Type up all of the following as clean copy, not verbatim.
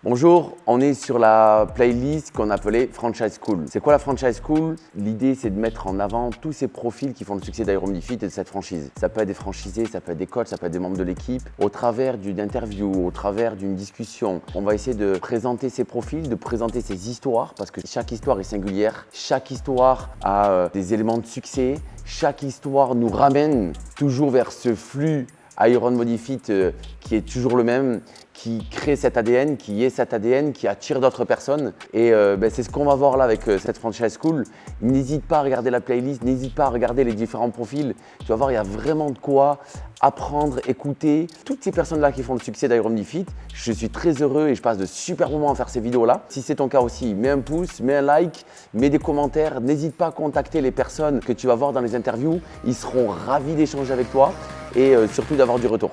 Bonjour, on est sur la playlist qu'on appelait Franchise School. C'est quoi la Franchise School? L'idée, c'est de mettre en avant tous ces profils qui font le succès d'Aeromodifit et de cette franchise. Ça peut être des franchisés, ça peut être des coachs, ça peut être des membres de l'équipe. Au travers d'une interview, au travers d'une discussion, on va essayer de présenter ces profils, de présenter ces histoires parce que chaque histoire est singulière. Chaque histoire a des éléments de succès. Chaque histoire nous ramène toujours vers ce flux Aeromodifit qui est toujours le même, qui crée cet ADN, qui est cet ADN, qui attire d'autres personnes. Et c'est ce qu'on va voir là avec cette Franchise School. N'hésite pas à regarder la playlist, n'hésite pas à regarder les différents profils. Tu vas voir, il y a vraiment de quoi apprendre, écouter. Toutes ces personnes-là qui font le succès d'Aeromodifit, je suis très heureux et je passe de super moments à faire ces vidéos-là. Si c'est ton cas aussi, mets un pouce, mets un like, mets des commentaires. N'hésite pas à contacter les personnes que tu vas voir dans les interviews. Ils seront ravis d'échanger avec toi et surtout d'avoir du retour.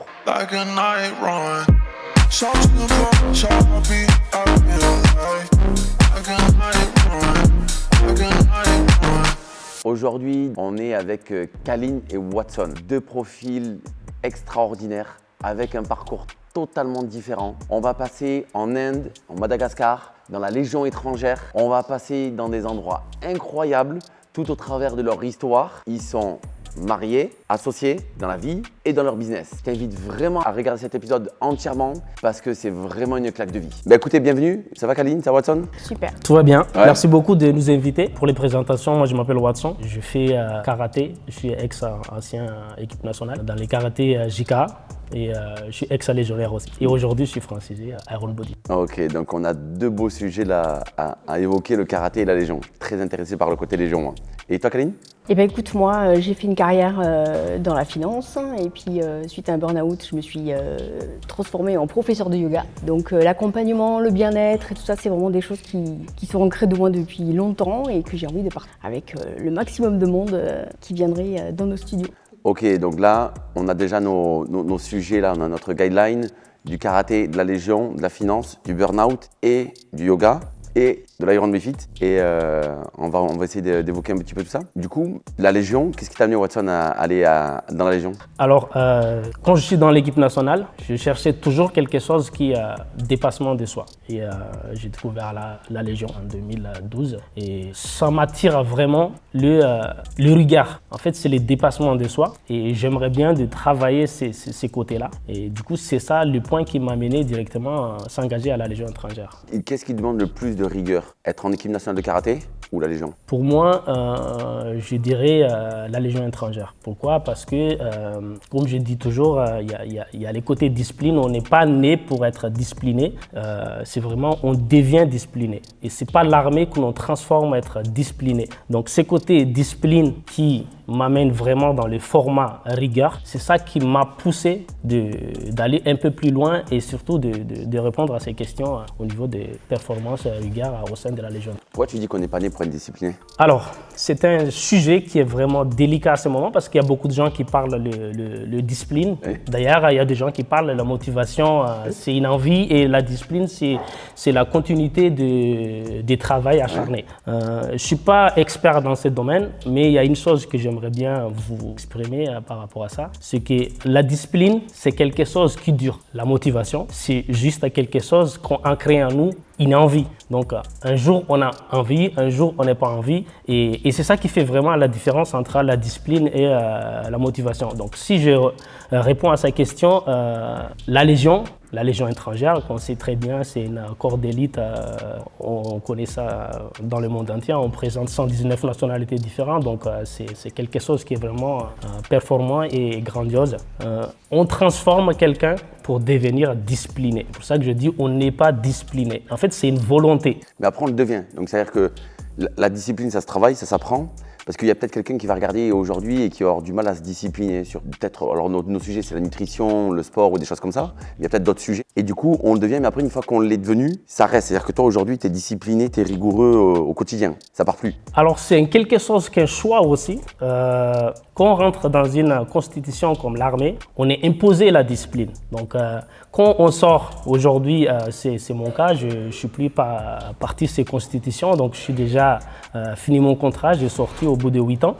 Aujourd'hui, on est avec Kaline et Watson, deux profils extraordinaires avec un parcours totalement différent. On va passer en Inde, en Madagascar, dans la Légion étrangère. On va passer dans des endroits incroyables, tout au travers de leur histoire. Ils sont mariés, associés dans la vie et dans leur business. Je t'invite vraiment à regarder cet épisode entièrement parce que c'est vraiment une claque de vie. Écoutez, bienvenue. Ça va Kaline? Ça va Watson? Super. Tout va bien. Ouais. Merci beaucoup de nous inviter pour les présentations. Moi, je m'appelle Watson. Je fais karaté. Je suis ex-ancien équipe nationale dans les karatés JKA. Et je suis ex-légionnaire aussi. Et aujourd'hui, je suis franchisé à Aeromodifit. Ok, donc on a deux beaux sujets là à évoquer, le karaté et la Légion. Très intéressé par le côté Légion, moi. Et toi Kaline? Eh bien écoute, moi j'ai fait une carrière dans la finance et puis suite à un burn-out, je me suis transformée en professeur de yoga. Donc l'accompagnement, le bien-être et tout ça, c'est vraiment des choses qui sont ancrées de moi depuis longtemps et que j'ai envie de partager avec le maximum de monde qui viendrait dans nos studios. Ok, donc là, on a déjà nos sujets, là, on a notre guideline du karaté, de la Légion, de la finance, du burn-out et du yoga et de l'Aeromodifit. Et on va essayer d'évoquer un petit peu tout ça. Du coup, la Légion, qu'est-ce qui t'a amené Watson à aller dans la Légion? Alors, quand je suis dans l'équipe nationale, je cherchais toujours quelque chose qui est dépassement de soi. Et j'ai découvert la Légion en 2012. Et ça m'attire vraiment le regard. En fait, c'est le dépassement de soi. Et j'aimerais bien de travailler ces côtés-là. Et du coup, c'est ça le point qui m'a amené directement à s'engager à la Légion étrangère. Et qu'est-ce qui demande le plus de rigueur? Être en équipe nationale de karaté ou la Légion? Pour moi, je dirais la Légion étrangère. Pourquoi? Parce que, comme je dis toujours, il y a les côtés discipline. On n'est pas né pour être discipliné. C'est vraiment, on devient discipliné. Et ce n'est pas l'armée que l'on transforme à être discipliné. Donc, ces côtés discipline qui m'amènent vraiment dans le format rigueur, c'est ça qui m'a poussé d'aller un peu plus loin et surtout de répondre à ces questions au niveau des performances rigueur au sein de la Légion. Pourquoi tu dis qu'on n'est pas né pour être discipliné? Alors, c'est un sujet qui est vraiment délicat à ce moment parce qu'il y a beaucoup de gens qui parlent le discipline. Oui. D'ailleurs, il y a des gens qui parlent de la motivation, c'est une envie et la discipline, c'est la continuité de travail acharné. Je ne suis pas expert dans ce domaine, mais il y a une chose que j'aimerais bien vous exprimer par rapport à ça, c'est que la discipline, c'est quelque chose qui dure. La motivation, c'est juste quelque chose qu'on a créé en nous, une envie. Donc, un jour, on a envie, un jour, on n'est pas envie. Et c'est ça qui fait vraiment la différence entre la discipline et la motivation. Donc, si je réponds à sa question, la Légion étrangère, qu'on sait très bien, c'est une corps d'élite. On connaît ça dans le monde entier. On présente 119 nationalités différentes. Donc, c'est quelque chose qui est vraiment performant et grandiose. On transforme quelqu'un pour devenir discipliné. C'est pour ça que je dis on n'est pas discipliné. En fait, c'est une volonté. Mais après, on le devient. Donc, c'est-à-dire que la discipline, ça se travaille, ça s'apprend. Parce qu'il y a peut-être quelqu'un qui va regarder aujourd'hui et qui va avoir du mal à se discipliner sur peut-être, alors nos sujets c'est la nutrition, le sport ou des choses comme ça. Il y a peut-être d'autres sujets. Et du coup, on le devient, mais après, une fois qu'on l'est devenu, ça reste. C'est-à-dire que toi, aujourd'hui, tu es discipliné, tu es rigoureux au quotidien. Ça part plus. Alors, c'est quelque chose qu'un choix aussi. Quand on rentre dans une constitution comme l'armée, on est imposé la discipline. Donc, quand on sort aujourd'hui, c'est mon cas, je ne suis plus partie de ces constitutions, donc je suis déjà fini mon contrat, j'ai sorti au bout de 8 ans.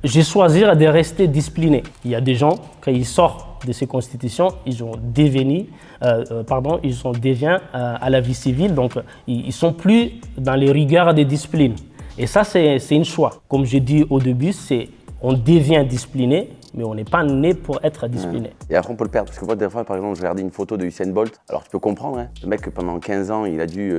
J'ai choisi de rester discipliné. Il y a des gens, quand ils sortent de ces constitutions, ils ont dévié à la vie civile, donc ils ne sont plus dans les rigueurs des disciplines. Et ça, c'est une choix. Comme j'ai dit au début, on devient discipliné, mais on n'est pas né pour être discipliné. Et après, on peut le perdre. Parce que moi, des fois, par exemple, je regardais une photo de Usain Bolt. Alors, tu peux comprendre, hein, le mec, pendant 15 ans, il a dû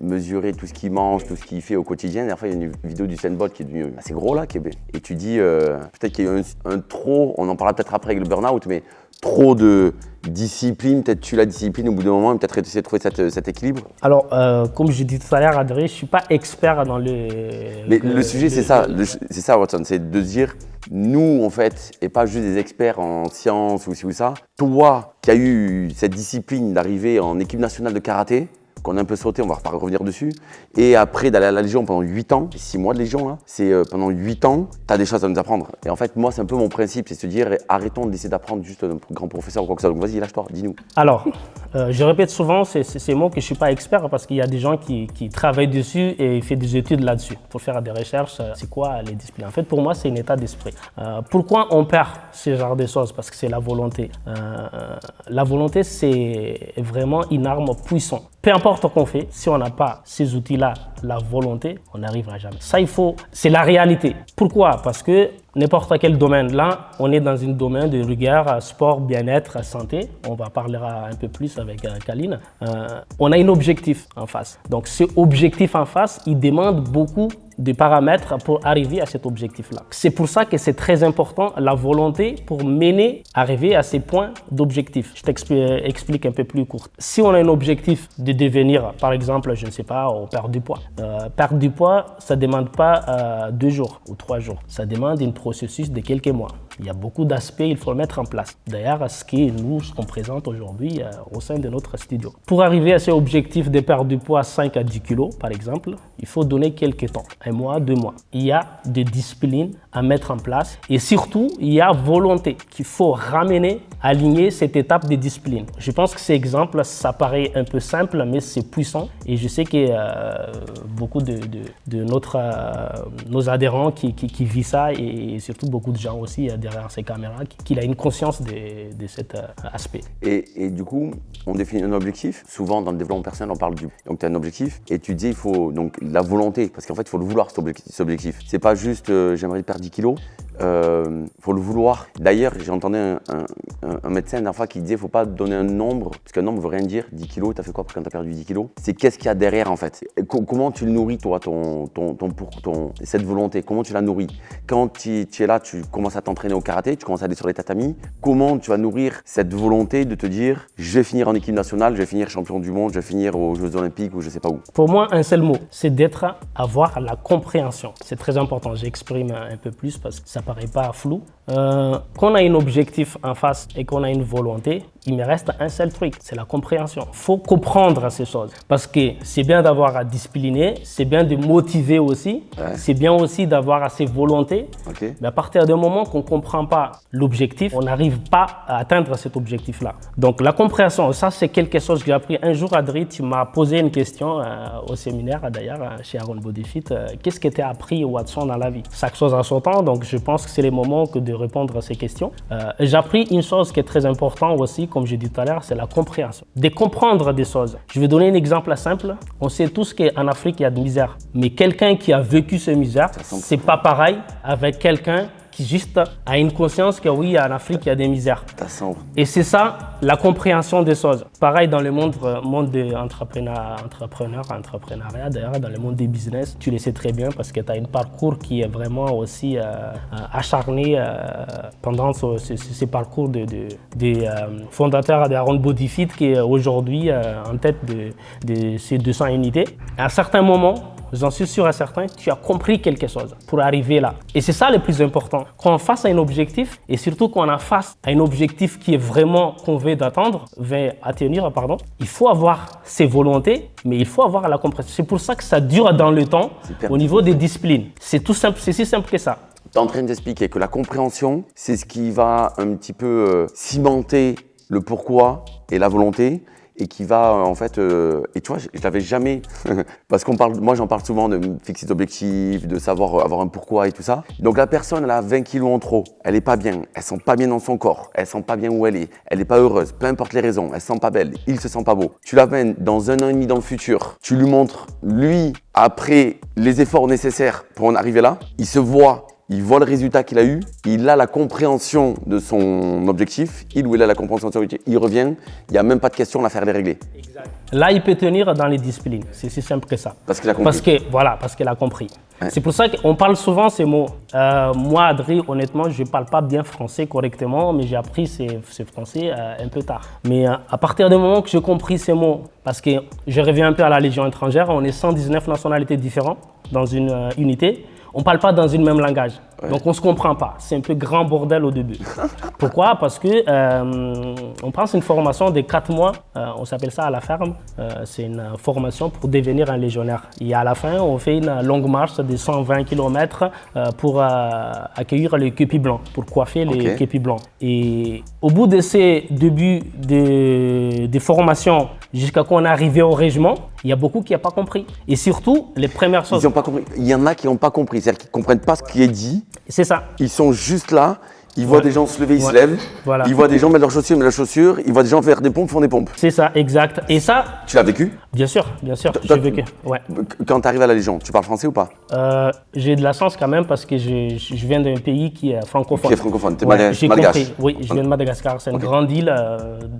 mesurer tout ce qu'il mange, tout ce qu'il fait au quotidien. Des fois, il y a une vidéo d'Usain Bolt qui est devenu assez gros, là, et tu dis, peut-être qu'il y a eu un trop, on en parlera peut-être après avec le burn-out, mais trop de discipline, peut-être tu la discipline au bout d'un moment, peut-être essayer de trouver cet équilibre. Alors, comme je dis tout à l'heure, Adrien, je ne suis pas expert dans le... Mais le sujet, c'est ça, Watson, c'est de se dire, nous, en fait, et pas juste des experts en sciences ou ci ou ça, toi qui as eu cette discipline d'arriver en équipe nationale de karaté, qu'on a un peu sauté, on va revenir dessus, et après d'aller à la Légion pendant 8 ans, 6 mois de Légion, là, c'est pendant 8 ans, tu as des choses à nous apprendre. Et en fait, moi, c'est un peu mon principe, c'est se dire, arrêtons d'essayer d'apprendre juste un grand professeur ou quoi que ce soit. Donc vas-y, lâche-toi, dis-nous. Alors, je répète souvent ces mots que je ne suis pas expert parce qu'il y a des gens qui travaillent dessus et font des études là-dessus pour faire des recherches. C'est quoi les disciplines? En fait, pour moi, c'est un état d'esprit. Pourquoi on perd ce genre de choses? Parce que c'est la volonté. La volonté, c'est vraiment une arme puissante. Peu importe ce qu'on fait, si on n'a pas ces outils-là, la volonté, on n'arrivera jamais. Ça, c'est la réalité. Pourquoi? Parce que n'importe quel domaine, là, on est dans un domaine de rigueur, sport, bien-être, santé. On va parler un peu plus avec Kaline. On a un objectif en face. Donc, ce objectif en face, il demande beaucoup de paramètres pour arriver à cet objectif-là. C'est pour ça que c'est très important la volonté pour arriver à ces points d'objectif. Je t'explique un peu plus court. Si on a un objectif de devenir, par exemple, je ne sais pas, on perd du poids. Perdre du poids, ça ne demande pas 2 jours ou 3 jours. Ça demande un processus de quelques mois. Il y a beaucoup d'aspects qu'il faut mettre en place. D'ailleurs, ce qu'on présente aujourd'hui au sein de notre studio. Pour arriver à cet objectif de perdre du poids 5 à 10 kilos, par exemple, il faut donner quelques temps. 1 mois, 2 mois. Il y a des disciplines à mettre en place et surtout, il y a volonté qu'il faut ramener, aligner cette étape de discipline. Je pense que cet exemple, ça paraît un peu simple, mais c'est puissant et je sais que beaucoup de nos adhérents qui vivent ça et surtout beaucoup de gens aussi derrière ces caméras qui a une conscience de cet aspect. Et du coup, on définit un objectif. Souvent, dans le développement personnel, on parle donc tu as un objectif et tu dis il faut donc la volonté parce qu'en fait, il faut le vouloir cet objectif. C'est pas juste j'aimerais perdre 10 kilos. Faut le vouloir. D'ailleurs, j'ai entendu un médecin la dernière fois qui disait faut pas donner un nombre, parce qu'un nombre ne veut rien dire. 10 kilos, tu as fait quoi quand tu as perdu 10 kilos? C'est qu'est-ce qu'il y a derrière en fait. Comment tu le nourris toi, cette volonté? Comment tu la nourris? Quand tu es là, tu commences à t'entraîner au karaté, tu commences à aller sur les tatamis. Comment tu vas nourrir cette volonté de te dire je vais finir en équipe nationale, je vais finir champion du monde, je vais finir aux Jeux Olympiques ou je sais pas où? Pour moi, un seul mot, c'est avoir la compréhension. C'est très important. J'exprime un peu plus parce que ça paraît pas flou. Quand on a un objectif en face et qu'on a une volonté, il me reste un seul truc, c'est la compréhension. Il faut comprendre ces choses parce que c'est bien d'avoir à discipliner, c'est bien de motiver aussi, c'est bien aussi d'avoir assez volonté. Okay. Mais à partir du moment qu'on ne comprend pas l'objectif, on n'arrive pas à atteindre cet objectif-là. Donc la compréhension, ça c'est quelque chose que j'ai appris. Un jour, Adrien, tu m'as posé une question au séminaire d'ailleurs chez Aaron Bodyfit. Qu'est-ce que tu as appris, Watson, dans la vie? Chaque chose en son temps, donc je pense que c'est le moment de répondre à ces questions. J'ai appris une chose qui est très importante aussi, comme j'ai dit tout à l'heure, c'est la compréhension. De comprendre des choses. Je vais donner un exemple simple. On sait tous qu'en Afrique, il y a de misère. Mais quelqu'un qui a vécu cette misère, c'est pas pareil avec quelqu'un qui juste a une conscience que oui, en Afrique, il y a des misères. Et c'est ça, la compréhension des choses. Pareil dans le monde de l'entrepreneuriat, d'ailleurs, dans le monde des business, tu le sais très bien parce que tu as un parcours qui est vraiment aussi acharné pendant ce parcours des fondateurs d'Aaron Bodyfit qui est aujourd'hui en tête de ces 200 unités. À un certain moment, j'en suis sûr et certain, tu as compris quelque chose pour arriver là. Et c'est ça le plus important. Quand on face à un objectif, et surtout quand on est face à un objectif qui est vraiment qu'on veut atteindre, il faut avoir ses volontés, mais il faut avoir la compréhension. C'est pour ça que ça dure dans le temps au niveau des disciplines. C'est tout simple, c'est si simple que ça. Tu es en train d'expliquer que la compréhension, c'est ce qui va un petit peu cimenter le pourquoi et la volonté et qui va en fait… et tu vois, je l'avais jamais… parce moi j'en parle souvent de fixer d'objectifs, de savoir avoir un pourquoi et tout ça. Donc la personne, elle a 20 kilos en trop, elle est pas bien, elle sent pas bien dans son corps, elle sent pas bien où elle est pas heureuse, peu importe les raisons, elle sent pas belle, il se sent pas beau. Tu l'amènes dans 1 an et demi dans le futur, tu lui montres, lui, après les efforts nécessaires pour en arriver là, il se voit… Il voit le résultat qu'il a eu, il a la compréhension de son objectif, il ou elle a la compréhension de son objectif, il revient, il n'y a même pas de question, l'affaire est réglée. Exact. Là, il peut tenir dans les disciplines, c'est si simple que ça. Parce qu'il a compris. Parce qu'il a compris. Ouais. C'est pour ça qu'on parle souvent ces mots. Moi, Adri, honnêtement, je ne parle pas bien français correctement, mais j'ai appris ce français un peu tard. Mais à partir du moment que j'ai compris ces mots, parce que je reviens un peu à la Légion étrangère, on est 119 nationalités différentes dans une unité. On ne parle pas dans une même langage, donc on ne se comprend pas. C'est un peu grand bordel au début. Pourquoi? Parce que on passe une formation de 4 mois, on s'appelle ça à la ferme. C'est une formation pour devenir un légionnaire. Et à la fin, on fait une longue marche de 120 km pour accueillir les képis blancs, pour coiffer les képis blancs. Et au bout de ces débuts de formation, jusqu'à qu'on est arrivé au régiment, il y a beaucoup qui n'ont pas compris. Et surtout, les premières choses… Ils n'ont pas compris. Il y en a qui n'ont pas compris, c'est-à-dire qu'ils ne comprennent pas ce qui est dit. C'est ça. Ils sont juste là, ils voient des gens se lever, ils se lèvent. Voilà. Ils voient des gens mettre leurs chaussures, ils voient des gens faire des pompes, font des pompes. C'est ça, exact. Et ça… Tu l'as vécu? Bien sûr, j'ai vécu. Ouais. Quand tu arrives à la Légion, tu parles français ou pas? J'ai de la chance quand même parce que je viens d'un pays qui est francophone. Qui est francophone, tu es j'ai malgache. Compris. Oui, je viens de Madagascar. C'est une grande île,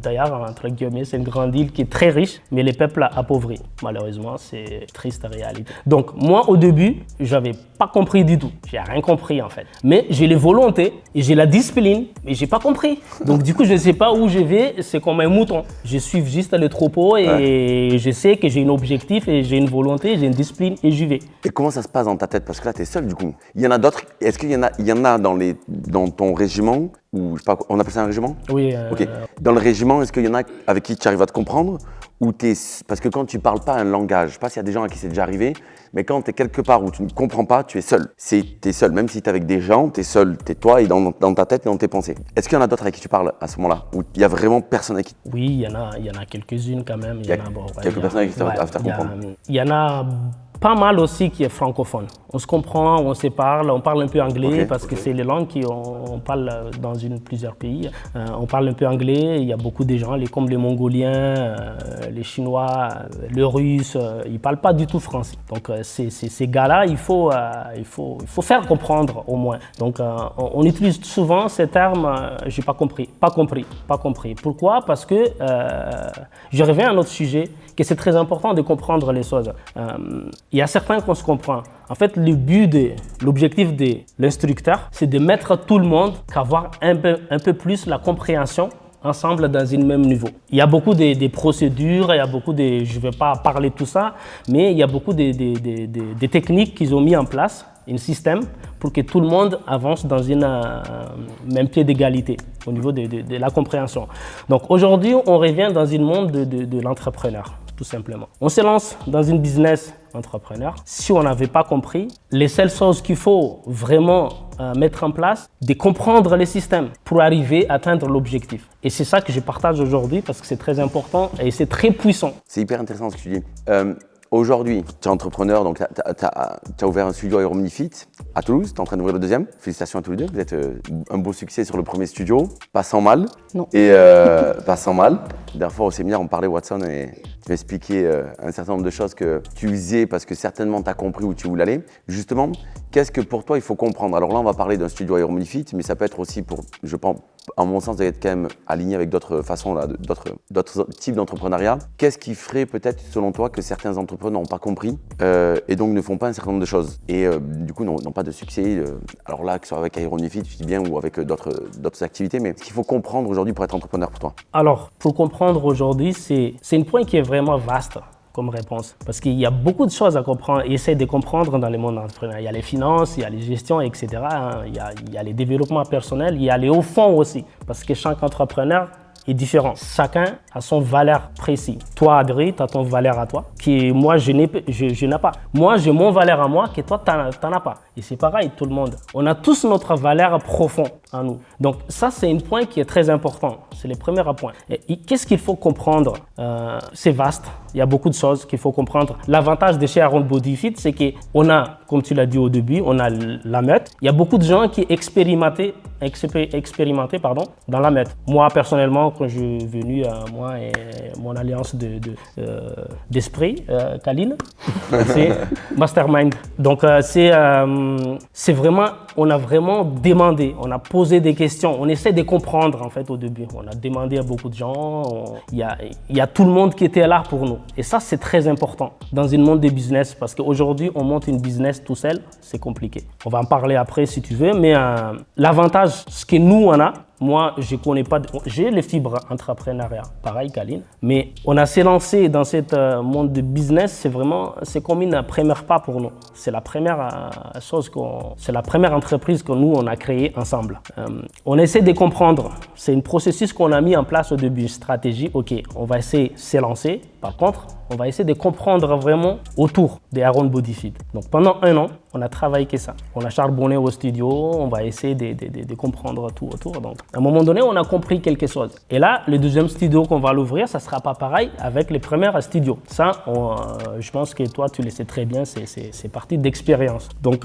d'ailleurs, entre guillemets, c'est une grande île qui est très riche, mais les peuples appauvris. Malheureusement, c'est triste réalité. Donc, moi, au début, je n'avais pas compris du tout. J'ai rien compris, en fait. Mais j'ai les volontés et j'ai la discipline, mais je n'ai pas compris. Donc, du coup, je ne sais pas où je vais. C'est comme un mouton. Je suis juste le troupeau et je sais que j'ai un objectif et j'ai une volonté, j'ai une discipline et j'y vais. Et comment ça se passe dans ta tête? Parce que là, tu es seul du coup. Il y en a d'autres. Est-ce qu'il y en a dans ton régiment, ou je sais pas, on appelle ça un régiment? Oui. Ok. Dans le régiment, est-ce qu'il y en a avec qui tu arrives à te comprendre? Ou parce que quand tu parles pas un langage, je sais pas s'il y a des gens à qui c'est déjà arrivé, mais quand tu es quelque part où tu ne comprends pas, tu es seul. Tu es seul. Même si tu es avec des gens, tu es seul. Tu es toi et dans ta tête et dans tes pensées. Est-ce qu'il y en a d'autres avec qui tu parles à ce moment-là? Où il y a vraiment personne avec qui… Oui, il y en a quelques-unes quand même. Il y en a quelques personnes avec qui tu arrives à te comprendre. Il y en a pas mal aussi qui est francophone. On se comprend, on se parle, on parle un peu anglais parce que c'est les langues qu'on parle dans plusieurs pays. On parle un peu anglais, il y a beaucoup de gens, comme les Mongoliens, les Chinois, les Russes, ils ne parlent pas du tout français. Donc ces gars-là, il faut faire comprendre au moins. Donc on utilise souvent ces termes, j'ai pas compris. Pourquoi? Parce que je reviens à un autre sujet, que c'est très important de comprendre les choses. Il y a certains qu'on se comprend. En fait, l'objectif de l'instructeur, c'est de mettre tout le monde, qu'avoir un peu plus la compréhension ensemble dans un même niveau. Il y a beaucoup de procédures, il y a beaucoup je ne vais pas parler de tout ça, mais il y a beaucoup de techniques qu'ils ont mis en place, un système, pour que tout le monde avance dans un même pied d'égalité au niveau de la compréhension. Donc aujourd'hui, on revient dans un monde de l'entrepreneur. Tout simplement. On se lance dans une business entrepreneur. Si on n'avait pas compris, les seules choses qu'il faut vraiment mettre en place, de comprendre les systèmes pour arriver à atteindre l'objectif. Et c'est ça que je partage aujourd'hui parce que c'est très important et c'est très puissant. C'est hyper intéressant ce que tu dis. Aujourd'hui, tu es entrepreneur, donc tu as ouvert un studio Aeromnifit à Toulouse, tu es en train d'ouvrir le deuxième. Félicitations à tous les deux, vous êtes un beau succès sur le premier studio, pas sans mal. Non. Et pas sans mal. La dernière fois au séminaire, on parlait Watson et tu m'expliquais un certain nombre de choses que tu faisais parce que certainement tu as compris où tu voulais aller. Justement, qu'est-ce que pour toi il faut comprendre? Alors là, on va parler d'un studio Aeromnifit, mais ça peut être aussi pour, je pense, à mon sens, d'être quand même aligné avec d'autres façons, d'autres types d'entrepreneuriat. Qu'est-ce qui ferait peut-être, selon toi, que certains entrepreneurs n'ont pas compris et donc ne font pas un certain nombre de choses et du coup n'ont pas de succès? Alors là, que ce soit avec Aeromnifit, je dis bien, ou avec d'autres activités, mais ce qu'il faut comprendre aujourd'hui pour être entrepreneur pour toi? Alors, pour comprendre aujourd'hui, c'est un point qui est vraiment vaste comme réponse. Parce qu'il y a beaucoup de choses à comprendre et essayer de comprendre dans le monde entrepreneurial. Il y a les finances, il y a les gestions, etc. Il y a les développements personnels, il y a les hauts fonds aussi. Parce que chaque entrepreneur est différent. Chacun a son valeur précis. Toi, Adri, tu as ton valeur à toi, qui moi, je n'ai pas. Moi, j'ai mon valeur à moi, que toi, tu n'en as pas. Et c'est pareil, tout le monde. On a tous notre valeur profonde en nous. Donc ça, c'est un point qui est très important. C'est le premier point. Et qu'est-ce qu'il faut comprendre? C'est vaste. Il y a beaucoup de choses qu'il faut comprendre. L'avantage de chez Around Body Fit, c'est qu'on a, comme tu l'as dit au début, on a la meute. Il y a beaucoup de gens qui expérimentaient dans la meute. Moi, personnellement, quand je suis venu, moi et mon alliance d'esprit, Kaline, c'est Mastermind. Donc, c'est vraiment, on a vraiment demandé, on a posé des questions, on essaie de comprendre en fait au début. On a demandé à beaucoup de gens, il y a tout le monde qui était là pour nous. Et ça, c'est très important dans un monde des business parce qu'aujourd'hui, on monte une business tout seul, c'est compliqué. On va en parler après si tu veux, mais l'avantage, ce que nous, on a, moi, je connais pas, j'ai les fibres entrepreneuriat, pareil Kaline, mais on a s'est lancé dans ce monde de business, c'est comme une première pas pour nous. C'est la première c'est la première entreprise que nous, on a créée ensemble. On essaie de comprendre, c'est un processus qu'on a mis en place au début, stratégie, ok, on va essayer de se lancer, par contre, on va essayer de comprendre vraiment autour des Around Body Fit. Donc pendant 1 an, on a travaillé que ça. On a charbonné au studio, on va essayer de comprendre tout autour. Donc à un moment donné, on a compris quelque chose. Et là, le deuxième studio qu'on va l'ouvrir, ça ne sera pas pareil avec les premiers studios. Ça, je pense que toi, tu le sais très bien, c'est partie d'expérience. Donc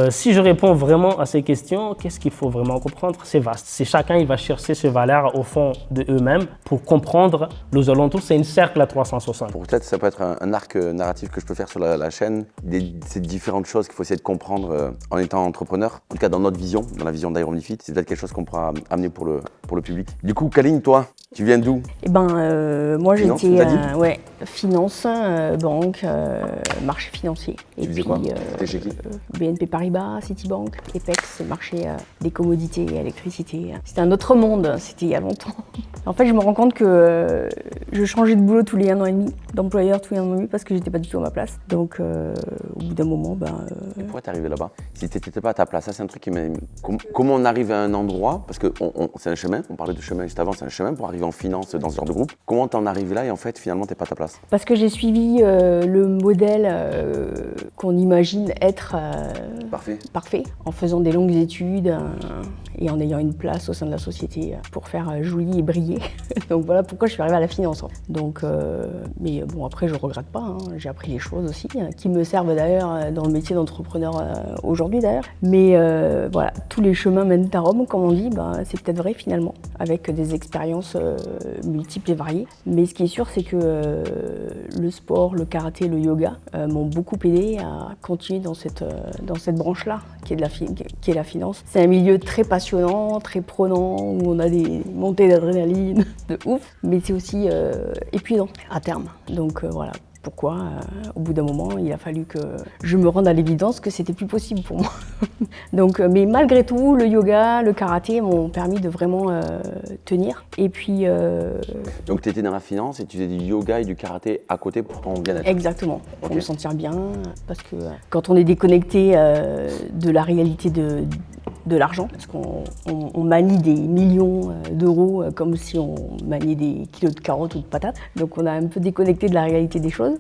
si je réponds vraiment à ces questions, qu'est-ce qu'il faut vraiment comprendre? C'est vaste. C'est chacun, il va chercher ses valeurs au fond de eux-mêmes pour comprendre les alentours. C'est un cercle à 360. Peut-être ça peut être un arc narratif que je peux faire sur la chaîne, ces différentes choses qu'il faut essayer de comprendre en étant entrepreneur. En tout cas, dans notre vision, dans la vision d'Around Body Fit, c'est peut-être quelque chose qu'on pourra amener pour le public. Du coup, Kaline, toi, tu viens d'où? Eh ben, moi j'étais finance, banque, marché financier. Tu faisais quoi? T'étais chez qui? BNP Paribas, Citibank, Epex, marché des commodités, électricité. C'était un autre monde, c'était il y a longtemps. En fait, je me rends compte que je changeais de boulot tous les 1 an et demi, d'employeur tous les 1 an et demi parce que j'étais pas du tout à ma place. Donc, au bout d'un moment, Et pourquoi t'es arrivé là-bas? Si t'étais pas à ta place, ça c'est un truc qui m'a... Comment on arrive à un endroit? Parce que c'est un chemin, on parlait de chemin juste avant, c'est un chemin pour arriver en finance dans ce genre de groupe. Comment t'en arrives là et en fait, finalement, t'es pas à ta place? Parce que j'ai suivi le modèle qu'on imagine être parfait, en faisant des longues études et en ayant une place au sein de la société pour faire joli et briller. Donc voilà pourquoi je suis arrivée à la finance. Donc, mais bon, après, je regrette pas. Hein. J'ai appris des choses aussi qui me servent d'ailleurs dans le métier d'entrepreneur aujourd'hui d'ailleurs. Mais voilà, tous les chemins mènent à Rome, comme on dit. C'est peut-être vrai finalement, avec des expériences multiples et variées. Mais ce qui est sûr, c'est que le sport, le karaté, le yoga m'ont beaucoup aidé à continuer dans cette branche-là, qui est la finance. C'est un milieu très passionnant, très prenant, où on a des montées d'adrénaline de ouf, mais c'est aussi épuisant à terme. Donc voilà. Pourquoi, au bout d'un moment, il a fallu que je me rende à l'évidence que c'était plus possible pour moi. Donc, mais malgré tout, le yoga, le karaté m'ont permis de vraiment tenir. Et puis. Donc, tu étais dans la finance et tu faisais du yoga et du karaté à côté pour ton bien-être. Exactement, pour me sentir bien. Parce que quand on est déconnecté de la réalité de l'argent, parce qu'on manie des millions d'euros comme si on maniait des kilos de carottes ou de patates. Donc on a un peu déconnecté de la réalité des choses.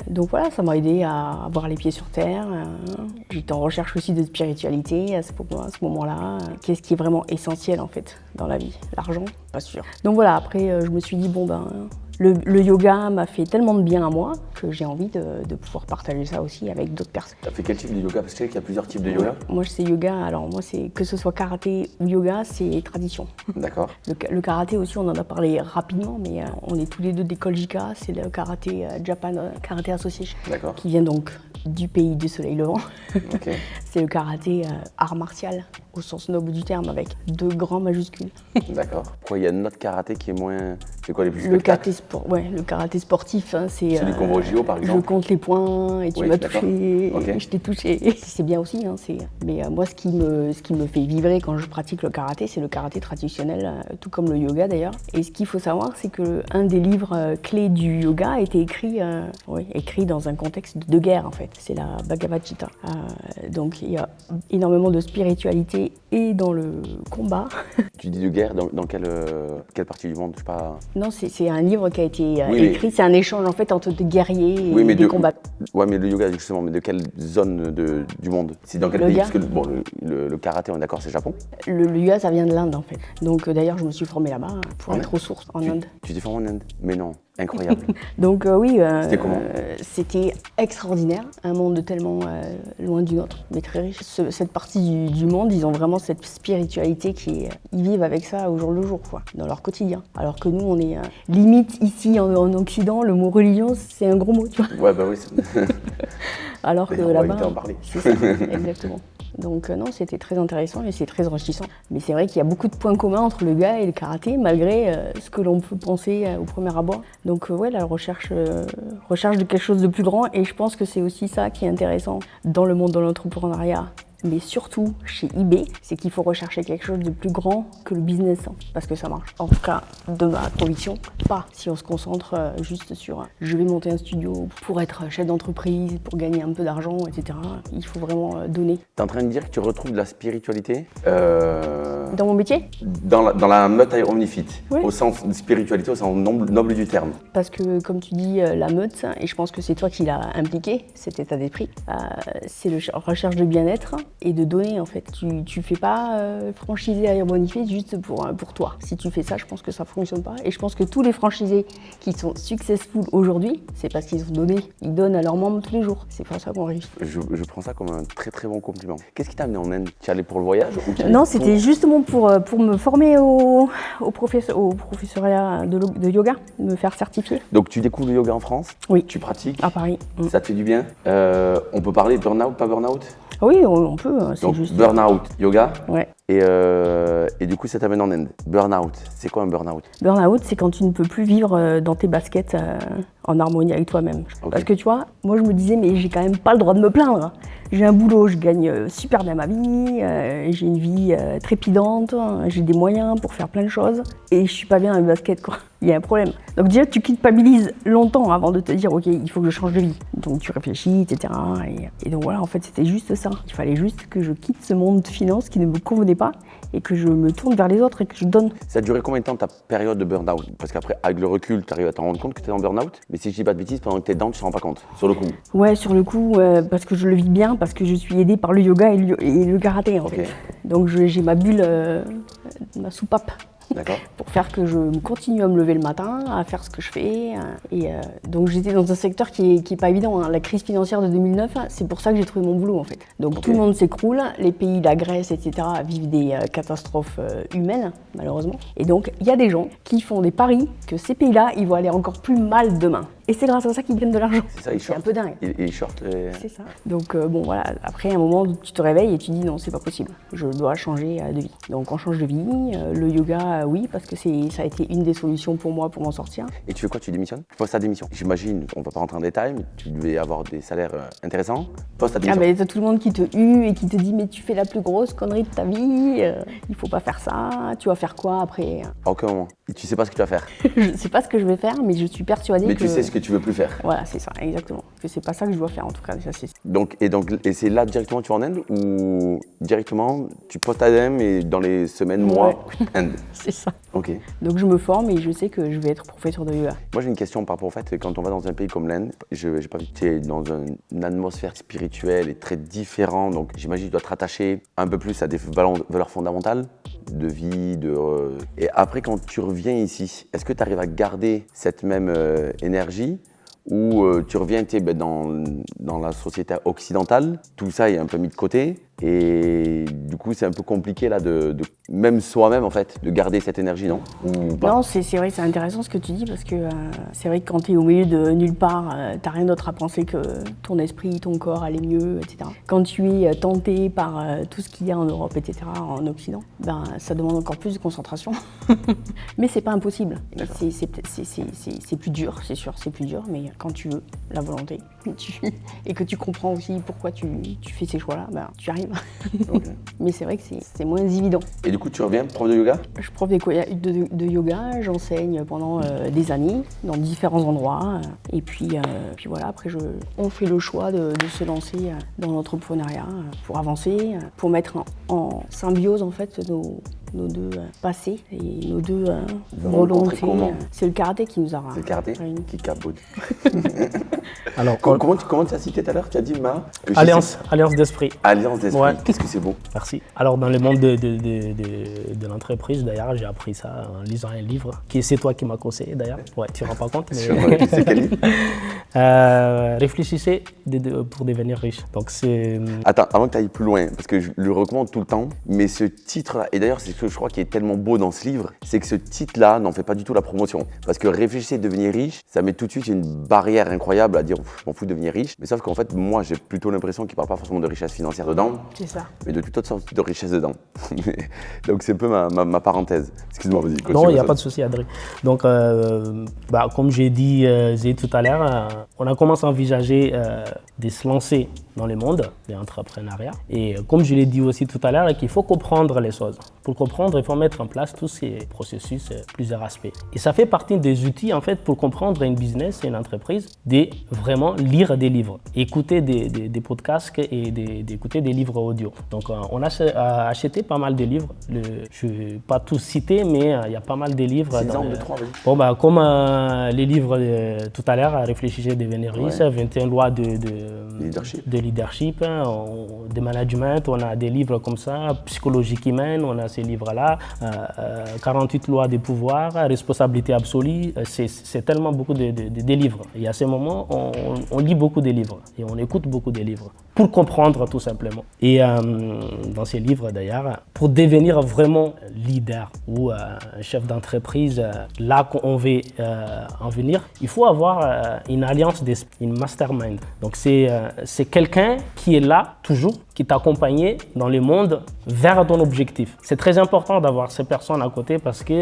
Donc voilà, ça m'a aidé à avoir les pieds sur terre. J'étais en recherche aussi de spiritualité à ce moment-là. Qu'est-ce qui est vraiment essentiel en fait dans la vie? L'argent? Pas sûr. Donc voilà, après je me suis dit le yoga m'a fait tellement de bien à moi que j'ai envie de pouvoir partager ça aussi avec d'autres personnes. Tu as fait quel type de yoga? Parce que je sais qu'il y a plusieurs types de yoga. Moi, c'est yoga. Alors, moi, c'est que ce soit karaté ou yoga, c'est tradition. D'accord. Le karaté aussi, on en a parlé rapidement, mais on est tous les deux d'école JK. C'est le karaté Japan Karate Association. D'accord. Qui vient donc du pays du soleil levant. Ok. C'est le karaté art martial au sens noble du terme, avec 2 grands majuscules. D'accord. Pourquoi il y a notre karaté qui est moins... C'est quoi les plus spectacles? Le karaté sportif, hein, c'est... Celui qu'on voit au JO par exemple? Je compte les points et tu m'as touché, okay. Je t'ai touché. C'est bien aussi, hein, mais moi ce qui me fait vibrer quand je pratique le karaté, c'est le karaté traditionnel, tout comme le yoga d'ailleurs. Et ce qu'il faut savoir, c'est qu'un des livres clés du yoga a été écrit dans un contexte de guerre en fait. C'est la Bhagavad Gita. Donc il y a énormément de spiritualité guerrier et dans le combat. Tu dis de guerre, dans quelle partie du monde? Je sais pas. Non, c'est un livre qui a été Oui, écrit, c'est un échange en fait entre des guerriers et des combattants. Ouais, mais le yoga, justement, mais de quelle zone du monde? C'est dans quel pays? Parce que le karaté, on est d'accord, c'est Japon? Le yoga, ça vient de l'Inde en fait. Donc d'ailleurs, je me suis formée là-bas pour être aux sources en Inde. Tu t'es formée en Inde? Mais non, incroyable. Donc oui, c'était comment? C'était extraordinaire, un monde tellement loin du nôtre, mais très riche. Cette partie du monde, ils ont vraiment cette spiritualité ils vivent avec ça au jour le jour, quoi, dans leur quotidien. Alors que nous, on est limite ici en Occident, le mot religion, c'est un gros mot, tu vois. Ouais, bah oui. Alors que là-bas, en parler. c'est ça, exactement. Donc non, c'était très intéressant et c'est très enrichissant. Mais c'est vrai qu'il y a beaucoup de points communs entre le yoga et le karaté, malgré ce que l'on peut penser au premier abord. Donc ouais, la recherche de quelque chose de plus grand, et je pense que c'est aussi ça qui est intéressant dans le monde de l'entrepreneuriat. Mais surtout chez eBay, c'est qu'il faut rechercher quelque chose de plus grand que le business, parce que ça marche. En tout cas, de ma conviction, pas si on se concentre juste sur je vais monter un studio pour être chef d'entreprise, pour gagner un peu d'argent, etc. Il faut vraiment donner. T'es en train de dire que tu retrouves de la spiritualité Dans mon métier? Dans la meute Omnifit, oui. Au sens de spiritualité, au sens noble du terme. Parce que, comme tu dis, la meute, et je pense que c'est toi qui l'as impliqué, cet état d'esprit, c'est la recherche de bien-être et de donner, en fait. Tu fais pas franchiser Air Bonifit juste pour toi. Si tu fais ça, je pense que ça fonctionne pas. Et je pense que tous les franchisés qui sont successful aujourd'hui, c'est parce qu'ils ont donné. Ils donnent à leurs membres tous les jours. C'est pour ça qu'on réussit. Je prends ça comme un très très bon compliment. Qu'est-ce qui t'a amené en Inde? Tu es allé pour le voyage ou Non, c'était justement pour me former au professorat de yoga, me faire certifier. Donc tu découvres le yoga en France? Oui. Tu pratiques? À Paris. Ça te fait du bien? On peut parler burn-out, pas burn-out? Oui, on peut. C'est donc juste... burn-out, yoga? Ouais. Et du coup, ça t'amène en Inde. Burn-out, c'est quoi un burn-out? Burn-out, c'est quand tu ne peux plus vivre dans tes baskets en harmonie avec toi-même. Okay. Parce que tu vois, moi je me disais, mais j'ai quand même pas le droit de me plaindre. J'ai un boulot, je gagne super bien ma vie, j'ai une vie trépidante, j'ai des moyens pour faire plein de choses, et je suis pas bien dans mes baskets, quoi. Il y a un problème. Donc déjà, tu culpabilises longtemps avant de te dire, ok, il faut que je change de vie. Donc tu réfléchis, etc. Et donc voilà, en fait, c'était juste ça. Il fallait juste que je quitte ce monde de finance qui ne me convenait pas, et que je me tourne vers les autres et que je donne. Ça a duré combien de temps ta période de burn-out? Parce qu'après, avec le recul, tu arrives à t'en rendre compte que tu es en burn-out. Mais si je dis pas de bêtises, pendant que tu es dedans, tu t'en rends pas compte, sur le coup. Ouais, sur le coup, parce que je le vis bien, parce que je suis aidée par le yoga et le karaté, en fait. Donc j'ai ma bulle, ma soupape. D'accord. Pour faire que je continue à me lever le matin, à faire ce que je fais. Et donc j'étais dans un secteur qui est pas évident. Hein. La crise financière de 2009, c'est pour ça que j'ai trouvé mon boulot en fait. Donc tout le monde s'écroule, les pays, la Grèce, etc. vivent des catastrophes humaines, malheureusement. Et donc il y a des gens qui font des paris que ces pays-là, ils vont aller encore plus mal demain. Et c'est grâce à ça qu'ils gagnent de l'argent. C'est ça, ils shortent. C'est un peu dingue. Ils shortent. C'est ça. Donc bon voilà, après un moment tu te réveilles et tu dis non, c'est pas possible. Je dois changer de vie. Donc on change de vie. Le yoga, oui, parce que ça a été une des solutions pour moi pour m'en sortir. Et tu fais quoi? Tu démissionnes? Tu postes ta démission. J'imagine, on va pas rentrer en détail, mais tu devais avoir des salaires intéressants. Poste ta démission. Ah ben t'as tout le monde qui te hue et qui te dit mais tu fais la plus grosse connerie de ta vie. Il faut pas faire ça. Tu vas faire quoi après? À aucun moment. Et tu sais pas ce que tu vas faire. Je sais pas ce que je vais faire, mais je suis persuadée mais que... tu sais ce que tu veux plus faire. Voilà, c'est ça, exactement. Que c'est pas ça que je dois faire en tout cas. Ça, c'est... Et c'est là directement que tu vas en Inde ou directement tu postes ta DM et dans les semaines, mois, Inde? C'est ça. Ok. Donc je me forme et je sais que je vais être professeur de yoga. Moi j'ai une question par rapport au fait, quand on va dans un pays comme l'Inde, j'ai pas vu que tu es dans une atmosphère spirituelle et très différente, donc j'imagine que tu dois te rattacher un peu plus à des valeurs fondamentales de vie, et après quand tu reviens ici, est-ce que tu arrives à garder cette même énergie ou tu reviens dans la société occidentale, tout ça est un peu mis de côté et du coup c'est un peu compliqué là de même soi-même en fait, de garder cette énergie, non? Ou pas? Non, c'est vrai, c'est intéressant ce que tu dis parce que c'est vrai que quand tu es au milieu de nulle part, t'as rien d'autre à penser que ton esprit, ton corps aller mieux, etc. Quand tu es tenté par tout ce qu'il y a en Europe, etc., en Occident, ben ça demande encore plus de concentration. Mais c'est pas impossible. C'est plus dur, c'est sûr, c'est plus dur, mais quand tu veux, la volonté, et que tu comprends aussi pourquoi tu fais ces choix-là, ben tu arrives. j'arrive. Ok. Mais c'est vrai que c'est moins évident. Et du coup, tu reviens prof de yoga? Je suis prof de yoga, j'enseigne pendant des années dans différents endroits. Et puis voilà, après on fait le choix de se lancer dans l'entrepreneuriat pour avancer, pour mettre en symbiose en fait nos deux passés et nos deux Vous vous rencontrez volontés. comment? C'est le karaté qui nous a C'est le karaté réunis. qui capote. Alors, Comment tu as cité tout à l'heure? Tu as dit Alliance d'esprit. Alliance d'esprit. Ouais. Qu'est-ce que c'est beau? Merci. Alors, dans le monde de l'entreprise, d'ailleurs, j'ai appris ça en lisant un livre, c'est toi qui m'as conseillé d'ailleurs. Ouais, tu ne te rends pas compte, mais... C'est quel livre? Réfléchissez pour devenir riche. Donc, c'est... Attends, avant que tu ailles plus loin, parce que je le recommande tout le temps, mais ce titre-là, et d'ailleurs, c'est ce que je crois qui est tellement beau dans ce livre, c'est que ce titre-là n'en fait pas du tout la promotion. Parce que réfléchissez, devenir riche, ça met tout de suite une barrière incroyable à dire, je m'en fous de devenir riche. Mais sauf qu'en fait, moi, j'ai plutôt l'impression qu'il ne parle pas forcément de richesse financière dedans, C'est ça. mais de toute autre sorte de richesse dedans. Donc, c'est un peu ma parenthèse. Excuse-moi, vas-y. Continue. Non, il n'y a pas de souci, Adrien. Donc, comme j'ai dit tout à l'heure, on a commencé à envisager de se lancer dans le monde de l'entrepreneuriat. Et comme je l'ai dit aussi tout à l'heure, qu'il faut comprendre les choses. Pour comprendre, il faut mettre en place tous ces processus, plusieurs aspects. Et ça fait partie des outils, en fait, pour comprendre une business et une entreprise, de vraiment lire des livres, écouter des podcasts et d'écouter des livres audio. Donc, on a acheté pas mal de livres. Je ne vais pas tous citer, mais il y a pas mal de livres. Exemple de 3, vas-y. Bon, comme les livres tout à l'heure, Réfléchissez, devenir riche, 21 lois de leadership, de management, on a des livres comme ça, Psychologie humaine, on a ces livres-là, 48 lois de pouvoir, Responsabilité absolue, c'est tellement beaucoup de livres. Et à ce moment, on lit beaucoup de livres et on écoute beaucoup de livres pour comprendre tout simplement. Et dans ces livres d'ailleurs, pour devenir vraiment leader ou un chef d'entreprise, là qu'on veut en venir, il faut avoir une alliance d'esprit, une mastermind. Donc c'est quelqu'un qui est là toujours, qui t'accompagne dans le monde vers ton objectif. C'est très important d'avoir ces personnes à côté parce que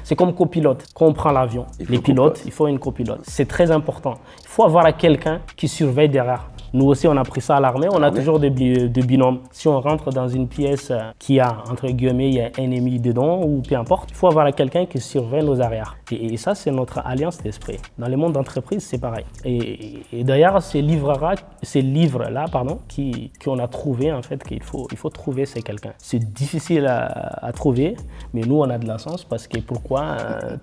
c'est comme copilote. Quand on prend l'avion, les pilotes, il faut une copilote. C'est très important. Il faut avoir quelqu'un qui surveille derrière. Nous aussi, on a pris ça à l'armée, on a toujours des binômes. Si on rentre dans une pièce qui a, entre guillemets, il y a un ennemi dedans ou peu importe, il faut avoir quelqu'un qui surveille nos arrières. Et ça, c'est notre alliance d'esprit. Dans le monde d'entreprise, c'est pareil. Et d'ailleurs, ces livres-là, qu'on a trouvé, en fait, qu'il faut trouver, c'est quelqu'un. C'est difficile à trouver, mais nous, on a de la chance parce que pourquoi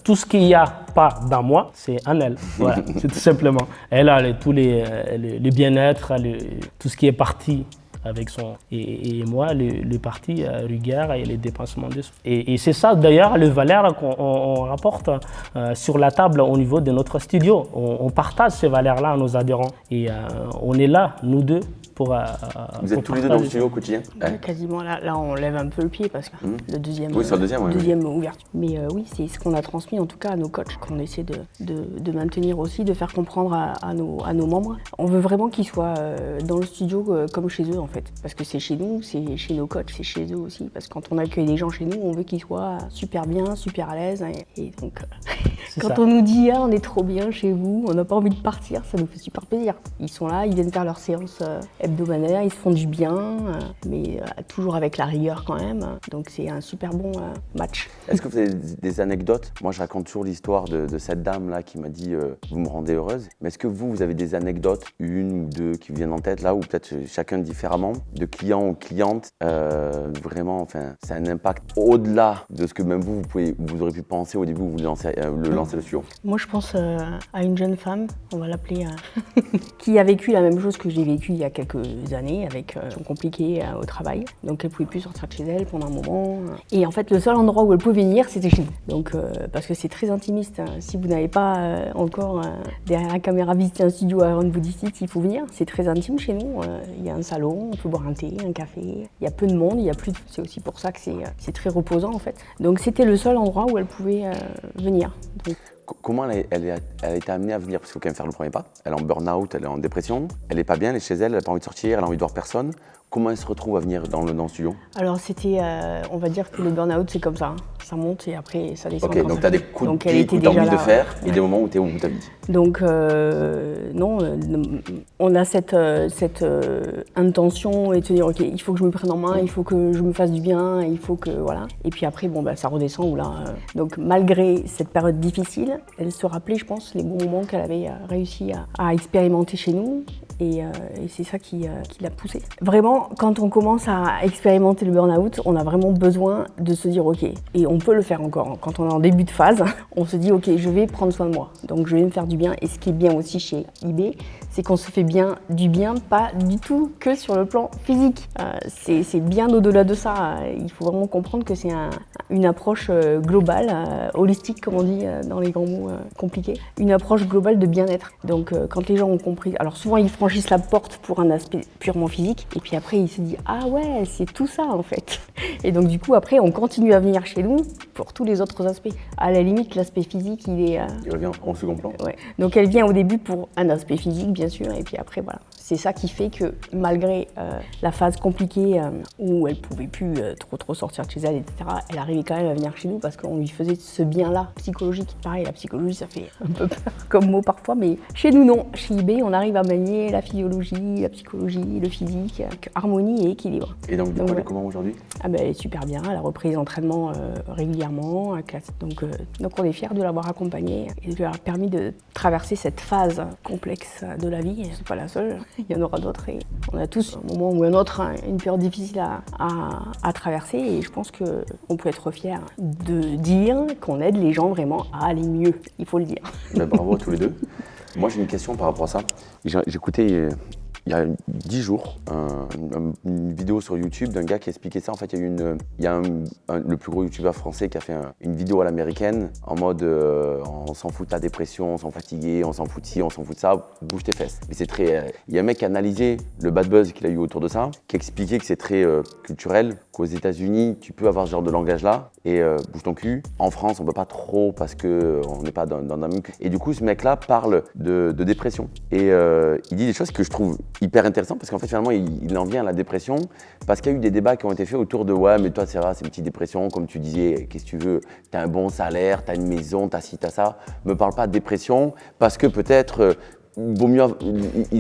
tout ce qu'il n'y a pas dans moi, c'est en elle. Voilà, c'est tout simplement. Elle a tous les bien-être, tout ce qui est parti avec son... Et moi, le parti rigueur et les dépassements de... Et c'est ça d'ailleurs le valeur qu'on rapporte sur la table au niveau de notre studio. On partage ces valeurs-là à nos adhérents. Et on est là, nous deux, pour... Vous êtes tous les deux dans le studio au quotidien? Quasiment, là on lève un peu le pied parce que le deuxième, oui, c'est le deuxième ouverture. Mais oui, c'est ce qu'on a transmis en tout cas à nos coachs, qu'on essaie de maintenir aussi, de faire comprendre à nos membres. On veut vraiment qu'ils soient dans le studio comme chez eux en fait. Parce que c'est chez nous, c'est chez nos coachs, c'est chez eux aussi. Parce que quand on accueille des gens chez nous, on veut qu'ils soient super bien, super à l'aise. Et donc, quand on nous dit on est trop bien chez vous, on n'a pas envie de partir, ça nous fait super plaisir. Ils sont là, ils viennent faire leur séance hebdomadaire, ils se font du bien, mais toujours avec la rigueur quand même. Donc c'est un super bon match. Est-ce que vous avez des anecdotes? Moi, je raconte toujours l'histoire de cette dame-là qui m'a dit vous me rendez heureuse. Mais est-ce que vous avez des anecdotes, une ou deux qui vous viennent en tête là, ou peut-être chacun différemment, de clients ou clientes, vraiment, enfin, c'est un impact au-delà de ce que même vous aurez pu penser au début où vous lancez le studio? Moi, je pense à une jeune femme, on va l'appeler, qui a vécu la même chose que j'ai vécu il y a quelques années, avec compliqué au travail. Donc, elle pouvait plus sortir de chez elle pendant un moment. Et en fait, le seul endroit où elle pouvait venir, c'était chez nous. Donc, parce que c'est très intimiste. Si vous n'avez pas encore derrière la caméra visité un studio à Iron Body Site, il faut venir. C'est très intime chez nous. Il y a un salon, on peut boire un thé, un café. Il y a peu de monde, c'est aussi pour ça que c'est très reposant en fait. Donc, c'était le seul endroit où elle pouvait venir. Donc, comment elle a été amenée à venir? Parce qu'il faut quand même faire le premier pas. Elle est en burn-out, elle est en dépression, elle n'est pas bien, elle est chez elle, elle n'a pas envie de sortir, elle a envie de voir personne. comment elle se retrouve à venir dans le studio? Alors c'était, on va dire que le burn-out c'est comme ça, hein. Ça monte et après ça descend. Ok, donc tu as des coups de pied que tu as envie de faire et des moments où tu es au bout de ta vie. Donc non, on a cette intention et de se dire ok, il faut que je me prenne en main, il faut que je me fasse du bien, il faut que voilà. Et puis après bon ça redescend ou là. Donc malgré cette période difficile, elle se rappelait, je pense, les bons moments qu'elle avait réussi à expérimenter chez nous. Et c'est ça qui l'a poussée. Vraiment, quand on commence à expérimenter le burn-out, on a vraiment besoin de se dire ok, et on peut le faire encore. Quand on est en début de phase, on se dit ok, je vais prendre soin de moi, donc je vais me faire du bien. Et ce qui est bien aussi chez eBay, c'est qu'on se fait du bien, pas du tout que sur le plan physique. C'est bien au-delà de ça. Il faut vraiment comprendre que c'est une approche globale, holistique comme on dit dans les grands mots compliqués, une approche globale de bien-être. Donc quand les gens ont compris, alors souvent ils franchissent la porte pour un aspect purement physique et puis après ils se disent ah ouais c'est tout ça en fait. Et donc du coup après on continue à venir chez nous pour tous les autres aspects. À la limite l'aspect physique il revient en second plan. Ouais. Donc elle vient au début pour un aspect physique bien sûr et puis après voilà. C'est ça qui fait que malgré la phase compliquée où elle pouvait plus trop sortir de chez elle, etc., elle arrivait quand même à venir chez nous parce qu'on lui faisait ce bien-là psychologique. Pareil, la psychologie, ça fait un peu peur comme mot parfois, mais chez nous non. Chez eBay, on arrive à manier la physiologie, la psychologie, le physique, avec harmonie et équilibre. Et donc, elle est comment aujourd'hui? Elle est super bien, elle a repris les entraînements régulièrement. Donc on est fiers de l'avoir accompagnée et de lui avoir permis de traverser cette phase complexe de la vie. C'est pas la seule. Il y en aura d'autres et on a tous un moment ou un autre une période difficile à traverser et je pense qu'on peut être fier de dire qu'on aide les gens vraiment à aller mieux, il faut le dire. Mais bravo à tous les deux. Moi j'ai une question par rapport à ça. J'ai écouté il y a 10 jours une vidéo sur YouTube d'un gars qui expliquait ça. En fait, il y a le plus gros youtubeur français qui a fait une vidéo à l'américaine en mode on s'en fout de ta dépression, on s'en fatigué, on s'en fout de ci, on s'en fout de ça, bouge tes fesses. Mais c'est très. Il y a un mec qui a analysé le bad buzz qu'il a eu autour de ça, qui expliquait que c'est très culturel, qu'aux États-Unis tu peux avoir ce genre de langage-là et bouge ton cul. En France, on peut pas trop parce que on n'est pas dans un même. Et du coup, ce mec-là parle de dépression et il dit des choses que je trouve hyper intéressant parce qu'en fait finalement il en vient à la dépression parce qu'il y a eu des débats qui ont été faits autour de ouais mais toi c'est vrai c'est une petite dépression comme tu disais qu'est-ce que tu veux, t'as un bon salaire, t'as une maison, t'as ci, t'as ça, me parle pas de dépression parce que peut-être vaut mieux,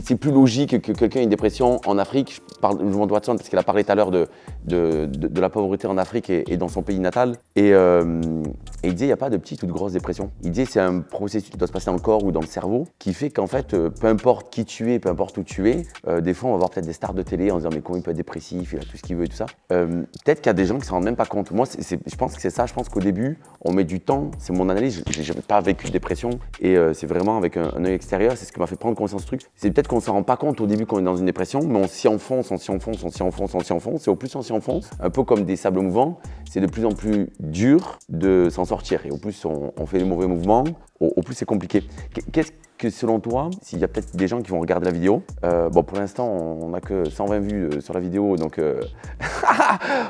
c'est plus logique que quelqu'un ait une dépression en Afrique. Je m'en dois de Watson parce qu'elle a parlé tout à l'heure de la pauvreté en Afrique et dans son pays natal. Et il disait il n'y a pas de petite ou de grosse dépression. Il disait c'est un processus qui doit se passer dans le corps ou dans le cerveau qui fait qu'en fait, peu importe qui tu es, peu importe où tu es, des fois on va voir peut-être des stars de télé en disant mais comment il peut être dépressif, il a tout ce qu'il veut et tout ça. Peut-être qu'il y a des gens qui ne s'en rendent même pas compte. Moi, je pense que c'est ça. Je pense qu'au début, on met du temps. C'est mon analyse. Je n'ai pas vécu de dépression et c'est vraiment avec un œil extérieur. C'est ce que m'a fait prendre conscience de ce truc. C'est peut-être qu'on ne s'en rend pas compte au début qu'on est dans une dépression, mais on s'y enfonce. Et au plus on s'y enfonce, un peu comme des sables mouvants, c'est de plus en plus dur de s'en sortir. Et au plus on fait les mauvais mouvements, au plus c'est compliqué. Qu'est-ce que selon toi, s'il y a peut-être des gens qui vont regarder la vidéo, bon pour l'instant on n'a que 120 vues sur la vidéo, donc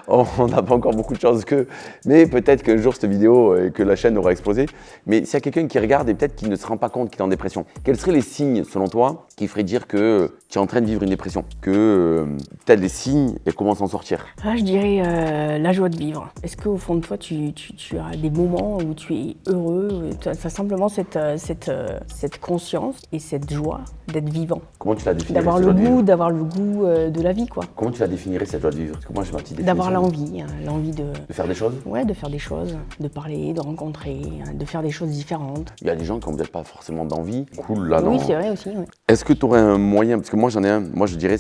on n'a pas encore beaucoup de chance mais peut-être qu'un jour cette vidéo et que la chaîne aura explosé. Mais s'il y a quelqu'un qui regarde et peut-être qui ne se rend pas compte qu'il est en dépression, quels seraient les signes selon toi qui feraient dire que tu es en train de vivre une dépression, que peut-être les signes et comment s'en sortir? Je dirais la joie de vivre. Est-ce qu'au fond de toi tu as des moments où tu es heureux, tu as simplement cette conscience et cette joie d'être vivant. Comment tu la définirais? D'avoir le goût de la vie, quoi. Comment tu la définirais cette joie de vivre? Parce que moi j'ai ma petite définition. D'avoir l'envie de faire des choses. Ouais, de faire des choses, de parler, de rencontrer, de faire des choses différentes. Il y a des gens qui n'ont peut-être pas forcément d'envie. Cool là, non? Oui, c'est vrai aussi. Ouais. Est-ce que tu aurais un moyen? Parce que moi j'en ai un. Moi je dirais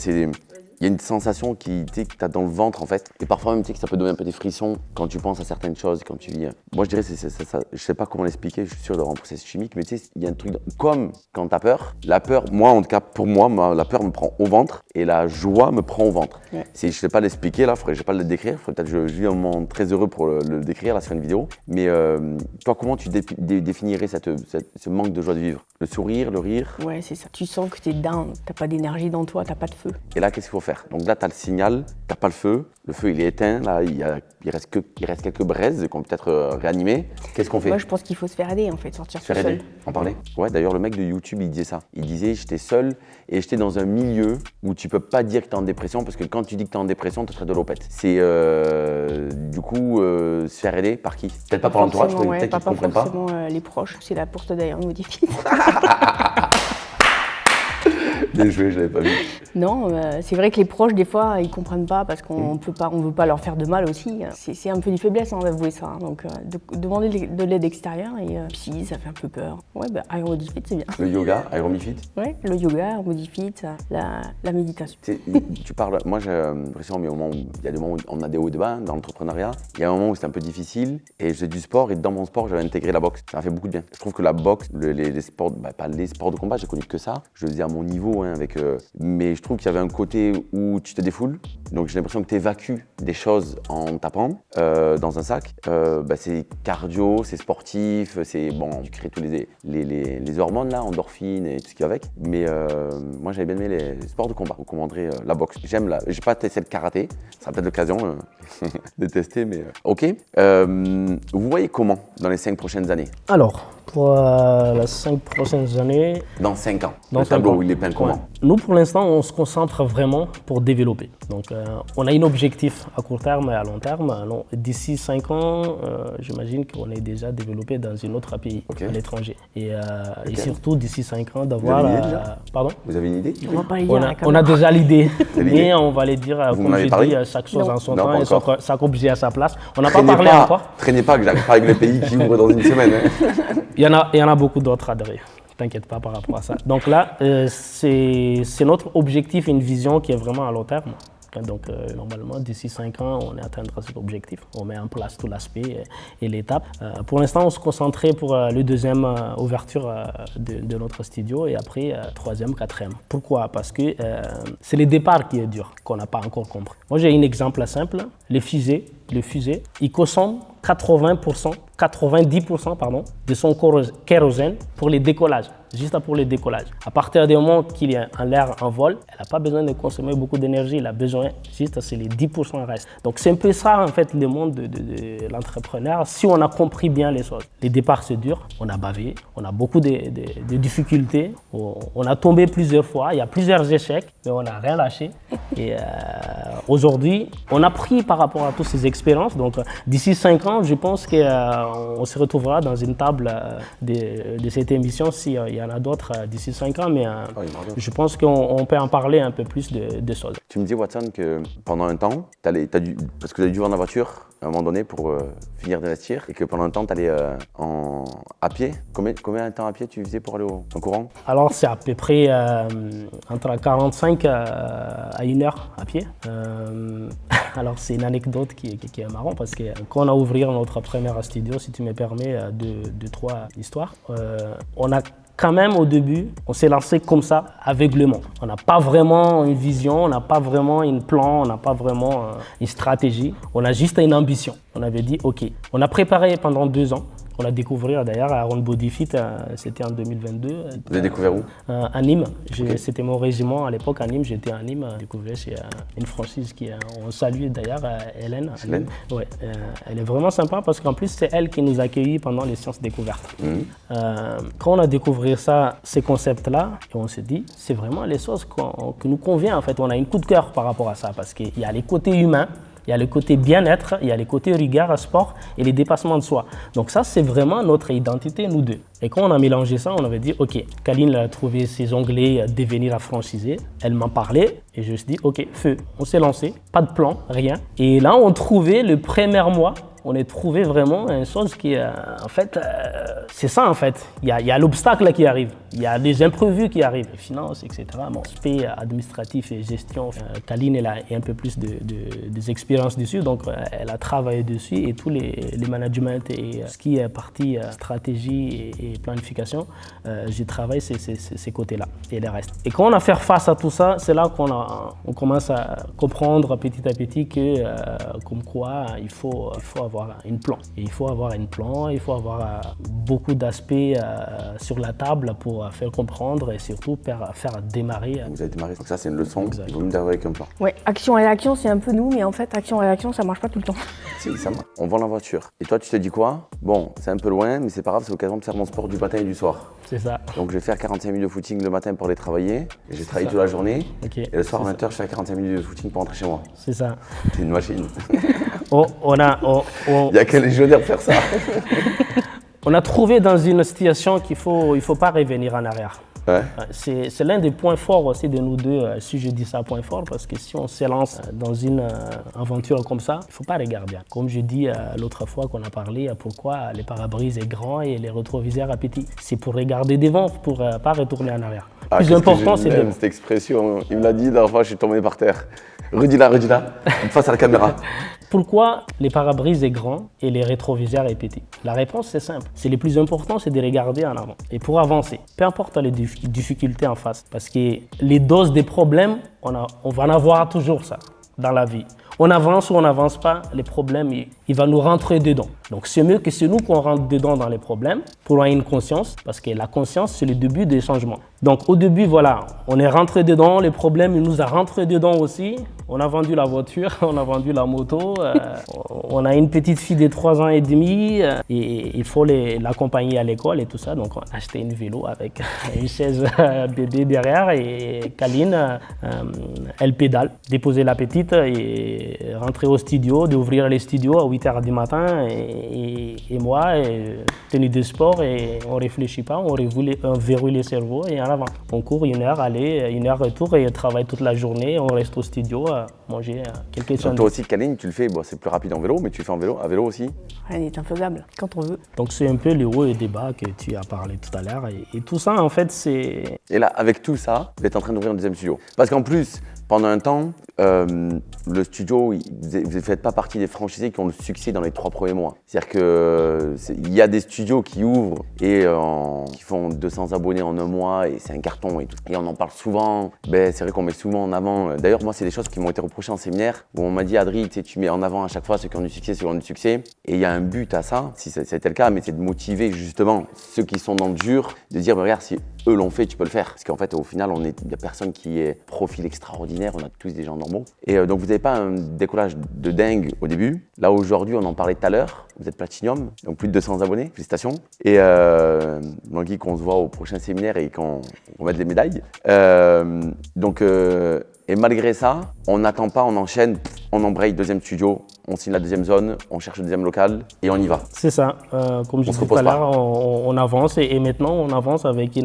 il y a une sensation que tu as dans le ventre en fait. Et parfois même que ça peut donner un peu des frissons quand tu penses à certaines choses, quand tu vis. Moi je dirais c'est ça. Je sais pas comment l'expliquer, je suis sûr d'avoir un processus chimique, mais tu sais, il y a un truc comme quand tu as peur. La peur, moi en tout cas pour moi, la peur me prend au ventre et la joie me prend au ventre. Ouais. Je sais pas l'expliquer là, je vais pas le décrire. Peut-être que je vis un moment très heureux pour le décrire là sur une vidéo. Mais toi comment tu définirais ce manque de joie de vivre? Le sourire, le rire? Ouais, c'est ça. Tu sens que tu es down, t'as pas d'énergie dans toi, t'as pas de feu. Et là qu'est-ce qu'il faut faire? faire. Donc là, tu as le signal, tu n'as pas le feu il est éteint, là, il reste quelques braises qu'on peut peut-être réanimer. Qu'est-ce qu'on fait? Moi, je pense qu'il faut se faire aider, en fait, sortir tout seul. En parler? Ouais, d'ailleurs, le mec de YouTube, il disait ça. Il disait, j'étais seul et j'étais dans un milieu où tu peux pas dire que tu es en dépression parce que quand tu dis que tu es en dépression, tu serais de l'opette. C'est du coup, se faire aider par qui? Peut-être pas par l'entourage, peut-être qu'ils ne comprennent pas. Pas forcément les proches, c'est la porte d'ailleurs modifie. Bien joué, je l'avais pas vu. Non, c'est vrai que les proches, des fois, ils comprennent pas parce qu'on veut pas leur faire de mal aussi. C'est un peu une faiblesse d'avouer ça. Hein. Donc, demander de l'aide extérieure et si ça fait un peu peur. Ouais, Aeromodifit, c'est bien. Le yoga, Aeromodifit? Ouais, le yoga, Aeromodifit, la méditation. Tu parles, moi j'ai l'impression, mais au moment où il y a des moments où on a des hauts et des bas dans l'entrepreneuriat, il y a un moment où c'était un peu difficile et je faisais du sport et dans mon sport, j'avais intégré la boxe. Ça m'a fait beaucoup de bien. Je trouve que la boxe, les sports, pas les sports de combat, j'ai connu que ça. Je le faisais à mon niveau, mais je trouve qu'il y avait un côté où tu te défoules. Donc j'ai l'impression que tu évacues des choses en tapant dans un sac. C'est cardio, c'est sportif, c'est bon, tu crées tous les hormones là, endorphines et tout ce qui va avec. Mais moi j'avais bien aimé les sports de combat. Je recommanderais la boxe. J'ai pas testé le karaté, ça sera peut-être l'occasion de tester, mais ok. Vous voyez comment dans les 5 prochaines années? Alors, pour les 5 prochaines années... Dans 5 ans, dans le tableau, il est peint comment? Nous, pour l'instant, on se concentre vraiment pour développer. Donc, on a un objectif à court terme et à long terme. D'ici 5 ans, j'imagine qu'on est déjà développé dans un autre pays, à l'étranger. Et surtout, d'ici 5 ans, d'avoir... Vous avez une idée déjà? Pardon? Vous avez une idée? On va pas les dire. On a déjà l'idée, mais on va les dire, comme je dis, chaque chose en son temps et chaque objet à sa place. On n'a pas parlé encore. Traînez pas que j'arrive pas avec le pays qui ouvre dans une semaine. Il y en a beaucoup d'autres à derrière. T'inquiète pas par rapport à ça. Donc là, c'est notre objectif, une vision qui est vraiment à long terme. Donc normalement, d'ici 5 ans, on atteindra cet objectif. On met en place tout l'aspect et l'étape. Pour l'instant, on se concentrait pour le deuxième ouverture de notre studio et après, troisième, quatrième. Pourquoi? Parce que c'est le départ qui est dur, qu'on n'a pas encore compris. Moi, j'ai un exemple simple. Les fusées, ils consomment 90% de son kérosène pour les décollages, juste pour les décollages. À partir du moment qu'il y a l'air en vol, elle n'a pas besoin de consommer beaucoup d'énergie, elle a besoin juste, c'est les 10% restent. Donc c'est un peu ça en fait le monde de l'entrepreneur, si on a compris bien les choses. Les départs c'est dur, on a bavé, on a beaucoup de difficultés, on a tombé plusieurs fois, il y a plusieurs échecs, mais on n'a rien lâché. Et aujourd'hui, on a pris par rapport à toutes ces expériences, donc d'ici 5 ans, je pense qu'on se retrouvera dans une table de cette émission s'il y en a d'autres d'ici 5 ans, mais je pense qu'on peut en parler un peu plus de choses. Tu me dis, Watson, que pendant un temps, parce que tu as dû vendre la voiture à un moment donné pour finir d'investir et que pendant un temps, tu allais à pied. Combien de temps à pied tu faisais pour aller en courant? Alors, c'est à peu près entre 45 à 1 heure à pied. Alors, c'est une anecdote qui est marrante parce que quand on a ouvert notre première studio, si tu me permets, 2-3 histoires, on a quand même au début, on s'est lancé comme ça, aveuglément. On n'a pas vraiment une vision, on n'a pas vraiment un plan, on n'a pas vraiment une stratégie. On a juste une ambition. On avait dit, OK, on a préparé pendant 2 ans. On a découvert d'ailleurs à Aeromodifit, c'était en 2022. Vous avez découvert où? À Nîmes. Okay. C'était mon régiment à l'époque à Nîmes. J'étais à Nîmes, découvert chez une franchise on salue d'ailleurs Hélène. Hélène? Ouais, elle est vraiment sympa parce qu'en plus c'est elle qui nous a accueillis pendant les séances découvertes. Quand on a découvert ces concepts-là, et on s'est dit, c'est vraiment les choses qui nous conviennent en fait. On a un coup de cœur par rapport à ça parce qu'il y a les côtés humains. Il y a le côté bien-être, il y a le côté rigueur, sport et les dépassements de soi. Donc ça, c'est vraiment notre identité, nous deux. Et quand on a mélangé ça, on avait dit, OK, Kaline a trouvé ses onglets devenir à franchiser. Elle m'en parlait et je me suis dit, OK, feu. On s'est lancé, pas de plan, rien. Et là, on trouvait le premier mois, on a trouvé vraiment une chose qui, en fait, c'est ça en fait. Il y a l'obstacle qui arrive, il y a des imprévus qui arrivent, les finances, etc. Bon, aspect administratif et gestion. Kaline, elle a un peu plus des expériences dessus, donc elle a travaillé dessus et tous les management et ce qui est partie stratégie et planification, j'ai travaillé ces côtés-là et les restes. Et quand on a fait face à tout ça, c'est là qu'on commence à comprendre petit à petit que, comme quoi, il faut avoir avoir un plan. Et il faut avoir un plan, il faut avoir beaucoup d'aspects sur la table pour faire comprendre et surtout faire démarrer. Vous avez démarré, donc ça c'est une leçon, Exact. il vaut mieux d'avoir avec un plan. Ouais, action-réaction, c'est un peu nous, mais en fait, action-réaction, ça marche pas tout le temps. Si, ça marche. On vend la voiture. Et toi, tu te dis quoi? Bon, c'est un peu loin, mais c'est pas grave, c'est l'occasion de faire mon sport du matin et du soir. C'est ça. Donc je vais faire 45 minutes de footing le matin pour aller travailler. Et j'ai travaillé toute la journée. Ok. Et le soir à 20h, je fais 45 minutes de footing pour rentrer chez moi. C'est ça. C'est une machine. Il y a qu'un légionnaire pour faire ça. On a trouvé dans une situation qu'il faut pas revenir en arrière. Ouais. C'est l'un des points forts aussi de nous deux, si je dis ça point fort, parce que si on s'élance dans une aventure comme ça, il ne faut pas regarder. Comme je dis l'autre fois qu'on a parlé, pourquoi les pare-brises est grand et les rétroviseurs est petit. C'est pour regarder devant, pour ne pas retourner en arrière. Le plus important, c'est devant. Cette expression, il me l'a dit la dernière fois, je suis tombé par terre. Redis-la, face à la caméra. Pourquoi les pare-brises est grand et les rétroviseurs est petit? La réponse c'est simple. C'est le plus important, c'est de regarder en avant. Et pour avancer, peu importe les difficultés en face, parce que les doses des problèmes, on va en avoir toujours ça dans la vie. On avance ou on n'avance pas, les problèmes, il va nous rentrer dedans. Donc c'est mieux que c'est nous qu'on rentre dedans dans les problèmes pour avoir une conscience, parce que la conscience, c'est le début des changements. Donc au début, voilà, on est rentré dedans, les problèmes, il nous a rentré dedans aussi. On a vendu la voiture, on a vendu la moto, on a une petite fille de 3 ans et demi et il faut l'accompagner à l'école et tout ça. Donc on a acheté une vélo avec une chaise bébé derrière et Kaline, elle pédale. Déposer la petite et rentrer au studio, d'ouvrir les studios à 8h du matin et moi, tenue de sport et on ne réfléchit pas, on verrouille le cerveau et en avant. On court 1 heure aller, 1 heure retour et on travaille toute la journée, on reste au studio. Manger quelques sandwichs. Toi aussi, Kaline, tu le fais, bon, c'est plus rapide en vélo, mais tu le fais à vélo aussi? Rien n'est infaisable, quand on veut. Donc c'est un peu le haut et des bas que tu as parlé tout à l'heure. Et tout ça, en fait, c'est... Et là, avec tout ça, vous êtes en train d'ouvrir un deuxième studio. Parce qu'en plus, pendant un temps, le studio, vous ne faites pas partie des franchisés qui ont le succès dans les 3 premiers mois. C'est-à-dire qu'il y a des studios qui ouvrent et qui font 200 abonnés en 1 mois et c'est un carton et tout. Et on en parle souvent. C'est vrai qu'on met souvent en avant. D'ailleurs, moi, c'est des choses qui m'ont été reprochées en séminaire où on m'a dit, Adri, tu mets en avant à chaque fois ceux qui ont du succès, ceux qui ont du succès. Et il y a un but à ça, si c'était le cas, mais c'est de motiver justement ceux qui sont dans le dur, de dire, regarde, si eux l'ont fait, tu peux le faire. Parce qu'en fait, au final, il n'y a personne qui est profil extraordinaire, on a tous des gens normaux. Et donc, vous n'avez pas un décollage de dingue au début. Là, aujourd'hui, on en parlait tout à l'heure, vous êtes Platinum, donc plus de 200 abonnés, félicitations. Et Nangui, qu'on se voit au prochain séminaire et qu'on mette des médailles. Et malgré ça, on n'attend pas, on enchaîne, on embraye 2e studio, on signe la 2e zone, on cherche le 2e local et on y va. C'est ça. Comme je disais tout à l'heure, on avance et maintenant on avance avec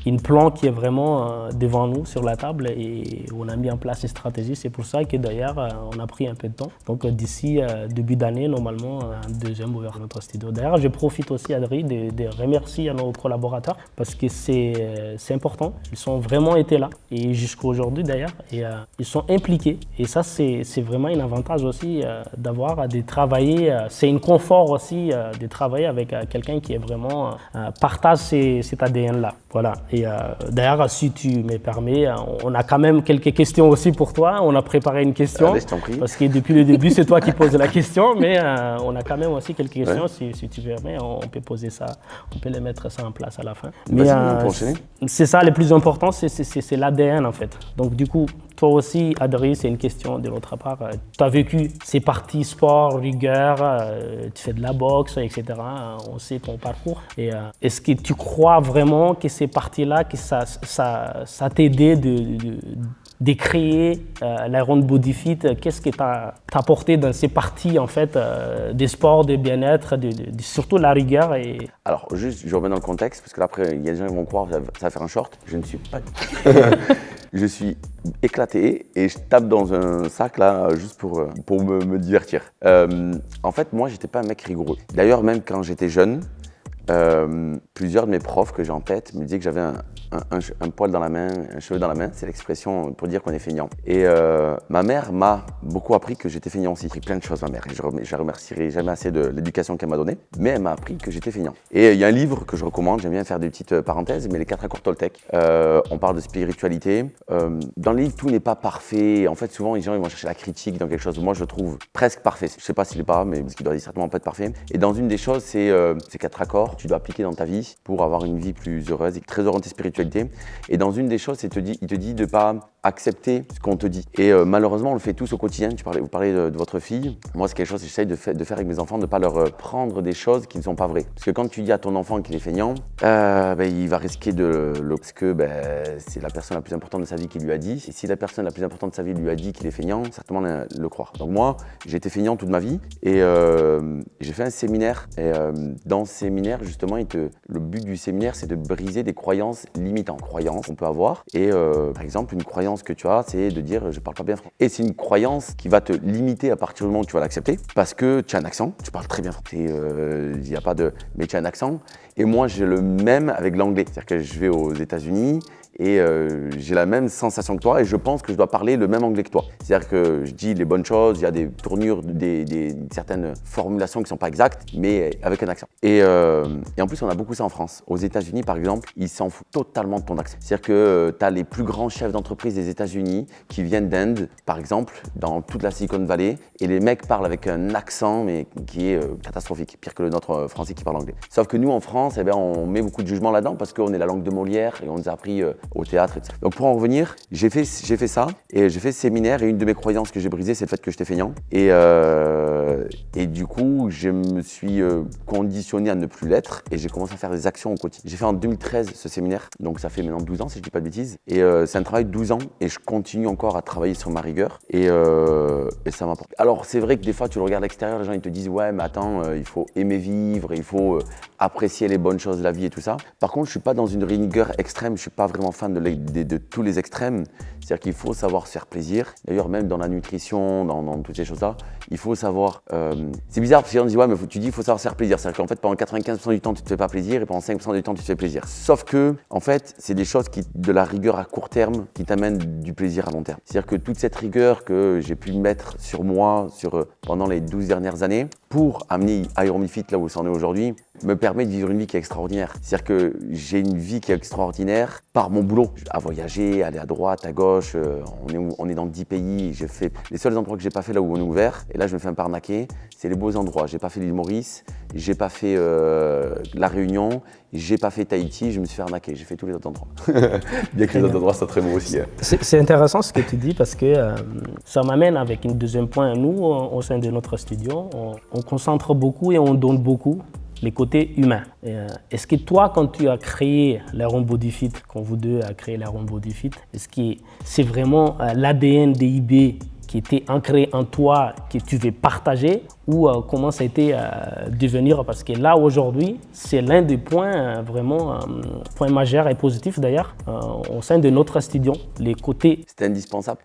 une plan qui est vraiment devant nous sur la table et on a mis en place une stratégie. C'est pour ça que d'ailleurs on a pris un peu de temps. Donc d'ici début d'année, normalement, un 2e ouvert notre studio. D'ailleurs, je profite aussi, Adri, de remercier à nos collaborateurs parce que c'est important. Ils ont vraiment été là et jusqu'à aujourd'hui d'ailleurs. Et ils sont impliqués et ça c'est vraiment un avantage aussi d'avoir de travailler, c'est un confort aussi de travailler avec quelqu'un qui est vraiment partage cet ADN là. Voilà. Et d'ailleurs, si tu me permets, on a quand même quelques questions aussi pour toi. On a préparé une question. Allez, je t'en prie. Parce que depuis le début, c'est toi qui poses la question, mais on a quand même aussi quelques questions. Ouais. Si tu permets, on peut poser ça, on peut les mettre ça en place à la fin. Mais c'est ça le plus important, c'est l'ADN en fait. Donc du coup, toi aussi, Adri, c'est une question de l'autre part. Tu as vécu ces parties sport, rigueur, tu fais de la boxe, etc. On sait ton parcours. Et est-ce que tu crois vraiment que ces parties-là, que ça t'a aidé de créer l'Iron Body Fit? Qu'est-ce que tu as apporté dans ces parties en fait, des sports, de bien-être, surtout la rigueur Alors, juste, je remets dans le contexte, parce que là, après, il y a des gens qui vont croire que ça va faire un short. Je ne suis pas... Je suis éclaté et je tape dans un sac là juste pour me divertir. En fait, moi, j'étais pas un mec rigoureux. D'ailleurs, même quand j'étais jeune, plusieurs de mes profs que j'ai en tête me disaient que j'avais un poil dans la main, un cheveu dans la main. C'est l'expression pour dire qu'on est feignant. Et ma mère m'a beaucoup appris que j'étais feignant aussi. J'ai appris plein de choses, ma mère. Et je la remercierai jamais assez de l'éducation qu'elle m'a donnée. Mais elle m'a appris que j'étais feignant. Et il y a un livre que je recommande. J'aime bien faire des petites parenthèses, mais les 4 accords Toltec. On parle de spiritualité. Dans le livre, tout n'est pas parfait. En fait, souvent, les gens ils vont chercher la critique dans quelque chose. Moi, je le trouve presque parfait. Je sais pas s'il est pas, mais parce qu'il doit certainement pas être parfait. Et dans une des choses, c'est ces 4 accords. Tu dois appliquer dans ta vie pour avoir une vie plus heureuse et très orientée spiritualité. Et dans une des choses, il te dit de pas accepter ce qu'on te dit. Et malheureusement, on le fait tous au quotidien. Vous parlez de votre fille. Moi, c'est quelque chose que j'essaye de faire avec mes enfants, de ne pas leur prendre des choses qui ne sont pas vraies. Parce que quand tu dis à ton enfant qu'il est feignant, il va risquer parce que c'est la personne la plus importante de sa vie qui lui a dit. Et si la personne la plus importante de sa vie lui a dit qu'il est feignant, certainement le croire. Donc moi, j'ai été feignant toute ma vie et j'ai fait un séminaire. Et dans ce séminaire, justement, le but du séminaire, c'est de briser des croyances limitantes. Croyances qu'on peut avoir. Et par exemple, une croyance que tu as, c'est de dire je parle pas bien français. Et c'est une croyance qui va te limiter à partir du moment où tu vas l'accepter parce que tu as un accent, tu parles très bien français, il n'y a pas de... mais tu as un accent. Et moi, j'ai le même avec l'anglais. C'est-à-dire que je vais aux États-Unis et j'ai la même sensation que toi et je pense que je dois parler le même anglais que toi. C'est-à-dire que je dis les bonnes choses, il y a des tournures, certaines formulations qui ne sont pas exactes, mais avec un accent. Et en plus, on a beaucoup ça en France. Aux États-Unis, par exemple, ils s'en foutent totalement de ton accent. C'est-à-dire que tu as les plus grands chefs d'entreprise des États-Unis qui viennent d'Inde, par exemple, dans toute la Silicon Valley, et les mecs parlent avec un accent mais qui est catastrophique, pire que le nôtre français qui parle anglais. Sauf que nous, en France, on met beaucoup de jugement là-dedans parce qu'on est la langue de Molière et on nous a appris au théâtre, etc. Donc pour en revenir, j'ai fait ça et j'ai fait ce séminaire et une de mes croyances que j'ai brisées, c'est le fait que j'étais feignant. Et du coup, je me suis conditionné à ne plus l'être et j'ai commencé à faire des actions au quotidien. J'ai fait en 2013 ce séminaire, donc ça fait maintenant 12 ans si je dis pas de bêtises. Et c'est un travail de 12 ans et je continue encore à travailler sur ma rigueur et ça m'apporte. Alors c'est vrai que des fois tu le regardes à l'extérieur, les gens ils te disent ouais mais attends, il faut aimer vivre, il faut apprécier les bonnes choses de la vie et tout ça. Par contre, je suis pas dans une rigueur extrême, je suis pas vraiment fan de tous les extrêmes. C'est-à-dire qu'il faut savoir se faire plaisir. D'ailleurs, même dans la nutrition, dans toutes ces choses-là, il faut savoir... c'est bizarre parce qu'on dit, ouais, mais tu dis qu'il faut savoir se faire plaisir. C'est-à-dire qu'en fait, pendant 95% du temps, tu te fais pas plaisir et pendant 5% du temps, tu te fais plaisir. Sauf que, en fait, c'est des choses de la rigueur à court terme qui t'amènent du plaisir à long terme. C'est-à-dire que toute cette rigueur que j'ai pu mettre sur moi pendant les 12 dernières années pour amener Ironmifit là où ça en est aujourd'hui, me permet de vivre une vie qui est extraordinaire. C'est-à-dire que j'ai une vie qui est extraordinaire par mon boulot. À voyager, aller à droite, à gauche, on est dans 10 pays. J'ai fait les seuls endroits que j'ai pas fait là où on est ouvert, et là je me fais un peu arnaquer, c'est les beaux endroits. J'ai pas fait l'île Maurice, j'ai pas fait La Réunion, j'ai pas fait Tahiti, je me suis fait arnaquer. J'ai fait tous les autres endroits. Bien que les autres endroits soient très beaux aussi. C'est intéressant ce que tu dis parce que ça m'amène avec un deuxième point. Nous, au sein de notre studio, on concentre beaucoup et on donne beaucoup les côtés humains. Est-ce que toi, quand tu as créé l'Iron Body Fit, quand vous deux avez créé l'Iron Body Fit, est-ce que c'est vraiment l'ADN d'IB qui était ancré en toi, que tu veux partager, ou comment ça a été devenir? Parce que là, aujourd'hui, c'est l'un des points point majeur et positif d'ailleurs, au sein de notre studio, les côtés. C'était indispensable.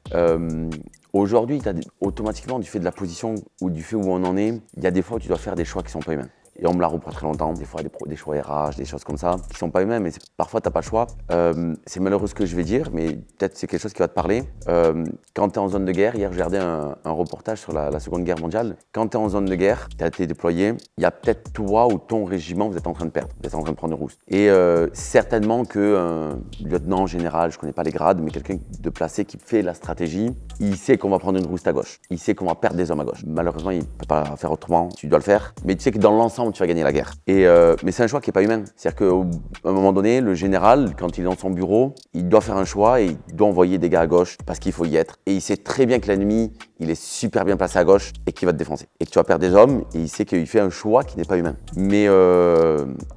Aujourd'hui, automatiquement, du fait de la position ou du fait où on en est, il y a des fois où tu dois faire des choix qui ne sont pas humains. Et on me l'a reproché très longtemps, des fois des choix RH, des choses comme ça, qui sont pas humains, mais parfois t'as pas le choix. C'est malheureux ce que je vais dire, mais peut-être c'est quelque chose qui va te parler. Quand tu es en zone de guerre, hier je regardais un reportage sur la Seconde Guerre mondiale. Quand tu es en zone de guerre, tu as été déployé, il y a peut-être toi ou ton régiment, vous êtes en train de perdre, vous êtes en train de prendre une rousse. Et certainement qu'un lieutenant général, je connais pas les grades, mais quelqu'un de placé qui fait la stratégie, il sait qu'on va prendre une rousse à gauche, il sait qu'on va perdre des hommes à gauche. Malheureusement, il peut pas faire autrement, tu dois le faire, mais tu sais que dans l'ensemble, tu vas gagner la guerre. Mais c'est un choix qui n'est pas humain. C'est-à-dire qu'à un moment donné, le général, quand il est dans son bureau, il doit faire un choix et il doit envoyer des gars à gauche parce qu'il faut y être. Et il sait très bien que l'ennemi, il est super bien placé à gauche et qu'il va te défoncer. Et que tu vas perdre des hommes et il sait qu'il fait un choix qui n'est pas humain. Mais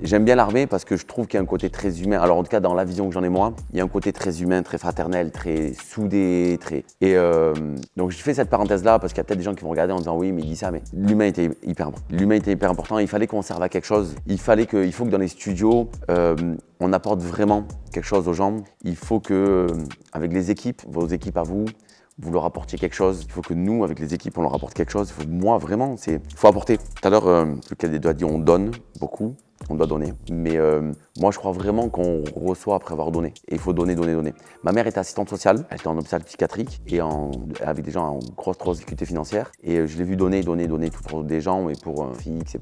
j'aime bien l'armée parce que je trouve qu'il y a un côté très humain. Alors en tout cas, dans la vision que j'en ai moi, il y a un côté très humain, très fraternel, très soudé, donc je fais cette parenthèse-là parce qu'il y a peut-être des gens qui vont regarder en disant oui, mais il dit ça, mais l'humain était hyper important. L'humain était hyper important. Il fallait qu'on serve à quelque chose. Il faut que dans les studios, on apporte vraiment quelque chose aux gens. Il faut que, avec les équipes, vos équipes à vous, vous leur apportiez quelque chose. Il faut que nous, avec les équipes, on leur apporte quelque chose. Moi, vraiment, il faut apporter. Tout à l'heure, lequel des deux a dit on donne beaucoup. on doit donner. Mais moi, je crois vraiment qu'on reçoit après avoir donné. Et il faut donner, donner, donner. Ma mère était assistante sociale, elle était en hôpital psychiatrique et avec des gens en grosse difficulté financière. Et je l'ai vu donner tout pour des gens, mais pour un fixe et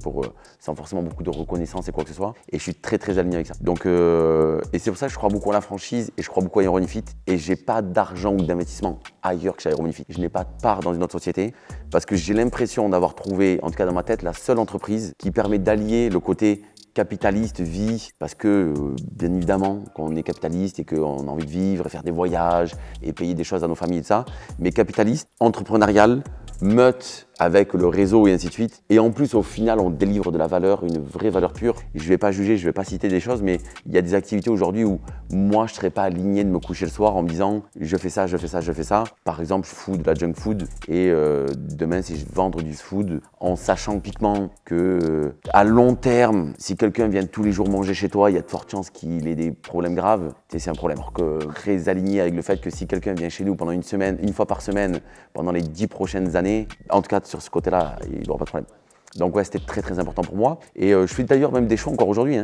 sans forcément beaucoup de reconnaissance et quoi que ce soit. Et je suis très, très aligné avec ça. Donc, et c'est pour ça que je crois beaucoup à la franchise et je crois beaucoup à Ironifit. Et j'ai pas d'argent ou d'investissement ailleurs que chez Ironifit. Je n'ai pas de part dans une autre société parce que j'ai l'impression d'avoir trouvé, en tout cas dans ma tête, la seule entreprise qui permet d'allier le côté capitaliste, vie, parce que bien évidemment qu'on est capitaliste et qu'on a envie de vivre et faire des voyages et payer des choses à nos familles et tout ça, mais capitaliste, entrepreneurial, meute avec le réseau et ainsi de suite. Et en plus, au final, on délivre de la valeur, une vraie valeur pure. Je ne vais pas juger, je ne vais pas citer des choses, mais il y a des activités aujourd'hui où moi, je ne serais pas aligné de me coucher le soir en me disant je fais ça, je fais ça, je fais ça. Par exemple, je fous de la junk food et demain, si je vendre du food en sachant typiquement que à long terme, si quelqu'un vient tous les jours manger chez toi, il y a de fortes chances qu'il ait des problèmes graves. C'est un problème. Alors que très aligné avec le fait que si quelqu'un vient chez nous pendant une semaine, une fois par semaine, pendant les 10 prochaines années, en tout cas sur ce côté-là, il n'y aura pas de problème. Donc ouais, c'était très très important pour moi. Et je fais d'ailleurs même des choix encore aujourd'hui.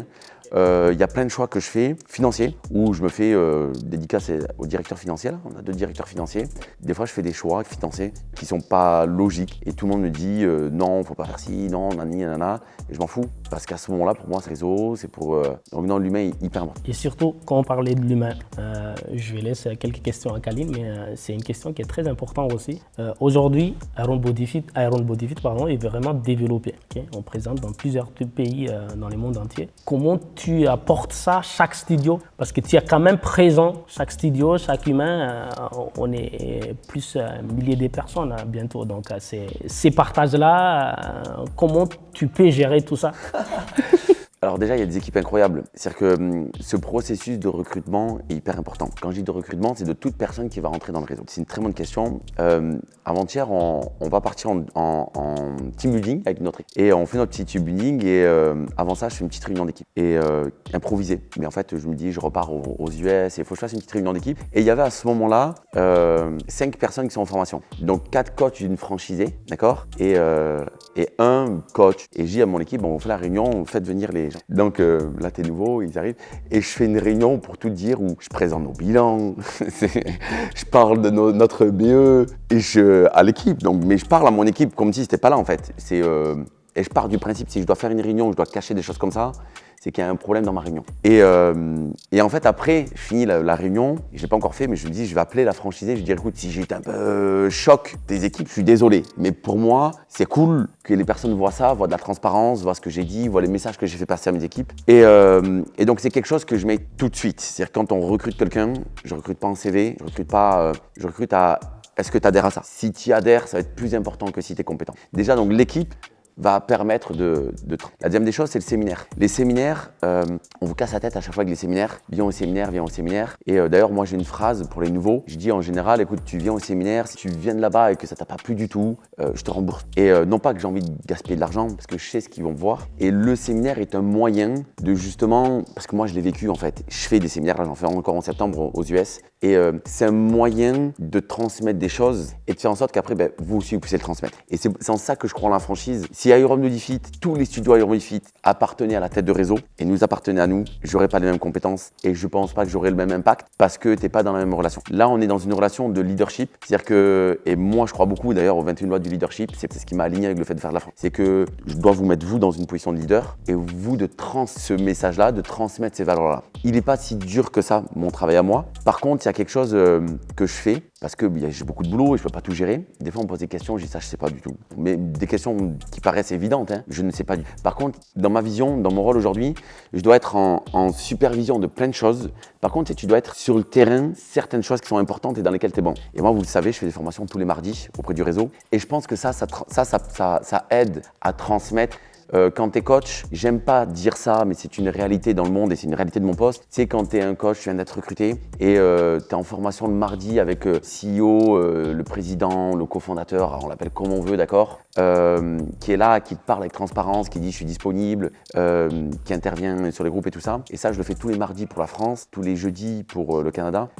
Il y a plein de choix que je fais financiers où je me fais dédicace au directeur financier. Là. On a 2 directeurs financiers. Des fois, je fais des choix financiers qui sont pas logiques et tout le monde me dit non, faut pas faire ci, non, nani, nanana. Et je m'en fous parce qu'à ce moment-là, pour moi, ce réseau, c'est pour. Donc non, l'humain est hyper important. Et surtout, quand on parlait de l'humain, je vais laisser quelques questions à Kaline, mais c'est une question qui est très importante aussi. Aujourd'hui, Iron Body Fit, est vraiment développé. Okay? On présente dans plusieurs pays dans le monde entier. Comment tu apportes ça chaque studio? Parce que tu es quand même présent, chaque studio, chaque humain, on est plus milliers de personnes bientôt. Donc ces partages-là, comment tu peux gérer tout ça? Alors déjà, il y a des équipes incroyables. C'est-à-dire que ce processus de recrutement est hyper important. Quand je dis de recrutement, c'est de toute personne qui va rentrer dans le réseau. C'est une très bonne question. Avant-hier, on va partir en team building avec notre équipe. Et on fait notre petit team building et avant ça, je fais une petite réunion d'équipe. Et improvisée. Mais en fait, je me dis, je repars aux US et il faut que je fasse une petite réunion d'équipe. Et il y avait à ce moment-là 5 personnes qui sont en formation. Donc 4 coachs d'une franchisée, d'accord, et un coach. Et je dis à mon équipe, bon, on fait la réunion, faites venir les gens. Donc là, t'es nouveau, ils arrivent. Et je fais une réunion pour tout dire où je présente nos bilans, je parle de notre BE à l'équipe. Donc, mais je parle à mon équipe comme si c'était pas là en fait. Et je pars du principe, si je dois faire une réunion, je dois cacher des choses comme ça, c'est qu'il y a un problème dans ma réunion. Et en fait, après, je finis la réunion, je ne l'ai pas encore fait, mais je me dis, je vais appeler la franchisée, je vais dire, écoute, si j'ai été un peu choc des équipes, je suis désolé. Mais pour moi, c'est cool que les personnes voient ça, voient de la transparence, voient ce que j'ai dit, voient les messages que j'ai fait passer à mes équipes. Et donc, c'est quelque chose que je mets tout de suite. C'est-à-dire, quand on recrute quelqu'un, je ne recrute pas en CV, je recrute à est-ce que tu adhères à ça? Si tu y adhères, ça va être plus important que si tu es compétent. Déjà, donc, l'équipe va permettre La deuxième des choses, c'est le séminaire. Les séminaires, on vous casse la tête à chaque fois avec les séminaires. Viens au séminaire, viens au séminaire. Et d'ailleurs, moi, j'ai une phrase pour les nouveaux. Je dis en général, écoute, tu viens au séminaire, si tu viens de là-bas et que ça t'a pas plu du tout, je te rembourse. Et non pas que j'ai envie de gaspiller de l'argent, parce que je sais ce qu'ils vont voir. Et le séminaire est un moyen de justement, parce que moi, je l'ai vécu en fait. Je fais des séminaires, là, j'en fais encore en septembre aux US. Et c'est un moyen de transmettre des choses et de faire en sorte qu'après, vous aussi, vous puissiez le transmettre. Et c'est en ça que je crois en la franchise. Si Iron Body Fit, tous les studios Iron Body Fit appartenaient à la tête de réseau et nous appartenaient à nous, j'aurais pas les mêmes compétences et je pense pas que j'aurais le même impact parce que t'es pas dans la même relation. Là, on est dans une relation de leadership. C'est-à-dire que, et moi, je crois beaucoup d'ailleurs aux 21 lois du leadership, c'est ce qui m'a aligné avec le fait de faire de la France. C'est que je dois vous mettre vous dans une position de leader et vous de ce message-là, de transmettre ces valeurs-là. Il n'est pas si dur que ça, mon travail à moi. Par contre, il y a quelque chose que je fais parce que j'ai beaucoup de boulot et je peux pas tout gérer. Des fois, on me pose des questions, je dis ça, je sais pas du tout. Mais des questions qui paraissent évidentes, je ne sais pas du tout. Par contre, dans ma vision, dans mon rôle aujourd'hui, je dois être en supervision de plein de choses. Par contre, tu dois être sur le terrain, certaines choses qui sont importantes et dans lesquelles tu es bon. Et moi, vous le savez, je fais des formations tous les mardis auprès du réseau. Et je pense que ça aide à transmettre. Quand tu es coach, j'aime pas dire ça, mais c'est une réalité dans le monde et c'est une réalité de mon poste. Tu sais, quand tu es un coach, tu viens d'être recruté et tu es en formation le mardi avec CEO, le président, le cofondateur, on l'appelle comme on veut, d'accord, qui est là, qui te parle avec transparence, qui dit je suis disponible, qui intervient sur les groupes et tout ça. Et ça, je le fais tous les mardis pour la France, tous les jeudis pour le Canada.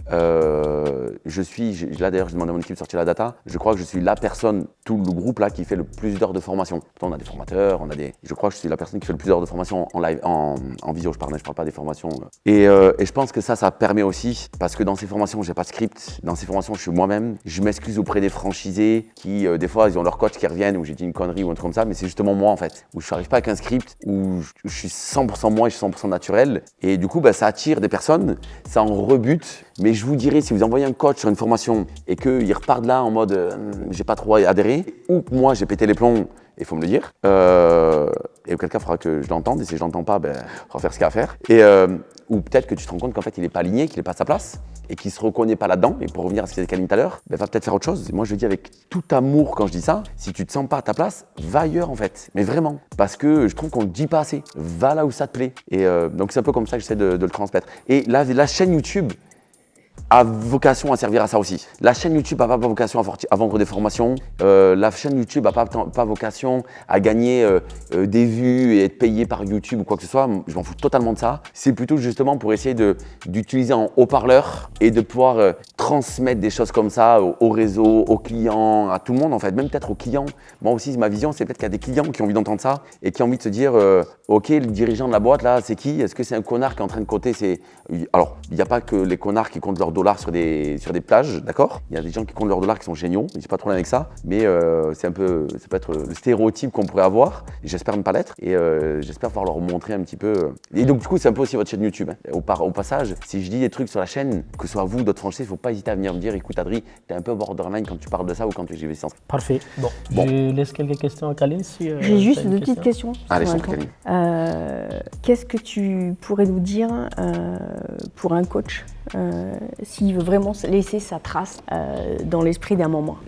là d'ailleurs, j'ai demandé à mon équipe de sortir la data, je crois que je suis la personne, tout le groupe là, qui fait le plus d'heures de formation. Pourtant, on a des formateurs, je crois que je suis la personne qui fait le plus d'heures de formation en live, en visio, je parle pas des formations. Et je pense que ça permet aussi, parce que dans ces formations, j'ai pas de script, dans ces formations, je suis moi-même, je m'excuse auprès des franchisés qui, des fois, ils ont leur coach qui reviennent, où j'ai dit une connerie ou un truc comme ça, mais c'est justement moi en fait, où je n'arrive pas avec un script, où je suis 100% moi et je suis 100% naturel. Et du coup, ça attire des personnes, ça en rebute. Mais je vous dirais, si vous envoyez un coach sur une formation et qu'il repart de là en mode j'ai pas trop adhéré, ou que moi j'ai pété les plombs, il faut me le dire, et auquel cas il faudra que je l'entende, et si je l'entends pas, il faudra faire ce qu'il y a à faire. Et, ou peut-être que tu te rends compte qu'en fait il n'est pas aligné, qu'il n'est pas à sa place, et qu'il ne se reconnaît pas là-dedans, et pour revenir à ce qu'il a dit tout à l'heure, va peut-être faire autre chose. Et moi je le dis avec tout amour quand je dis ça, si tu te sens pas à ta place, va ailleurs en fait, mais vraiment, parce que je trouve qu'on ne le dit pas assez, va là où ça te plaît. Et donc c'est un peu comme ça que j'essaie de le transmettre. Et là, la chaîne YouTube a vocation à servir à ça aussi. La chaîne YouTube n'a pas vocation à vendre des formations. La chaîne YouTube n'a pas vocation à gagner des vues et être payé par YouTube ou quoi que ce soit. Je m'en fous totalement de ça. C'est plutôt justement pour essayer d'utiliser en haut-parleur et de pouvoir transmettre des choses comme ça au réseau, aux clients, à tout le monde en fait, même peut-être aux clients. Moi aussi, ma vision, c'est peut-être qu'il y a des clients qui ont envie d'entendre ça et qui ont envie de se dire ok, le dirigeant de la boîte là, c'est qui? Est-ce que c'est un connard qui est en train de compter Alors, il n'y a pas que les connards qui comptent leurs dollars sur des plages, d'accord? Il y a des gens qui comptent leurs dollars qui sont géniaux, j'ai pas de problème avec ça, mais ça peut être le stéréotype qu'on pourrait avoir, j'espère ne pas l'être, et j'espère pouvoir leur montrer un petit peu. Et donc du coup, c'est un peu aussi votre chaîne YouTube. Hein. Au passage, si je dis des trucs sur la chaîne, que ce soit vous, d'autres franchisés, il ne faut pas hésiter à venir me dire, écoute Adri, t'es un peu borderline quand tu parles de ça ou quand tu fais sens. Parfait. Bon. Je laisse quelques questions à Kaline. J'ai juste deux petites questions. Allez, je t'en prie. Qu'est-ce que tu pourrais nous dire pour un coach s'il veut vraiment laisser sa trace dans l'esprit d'un membre?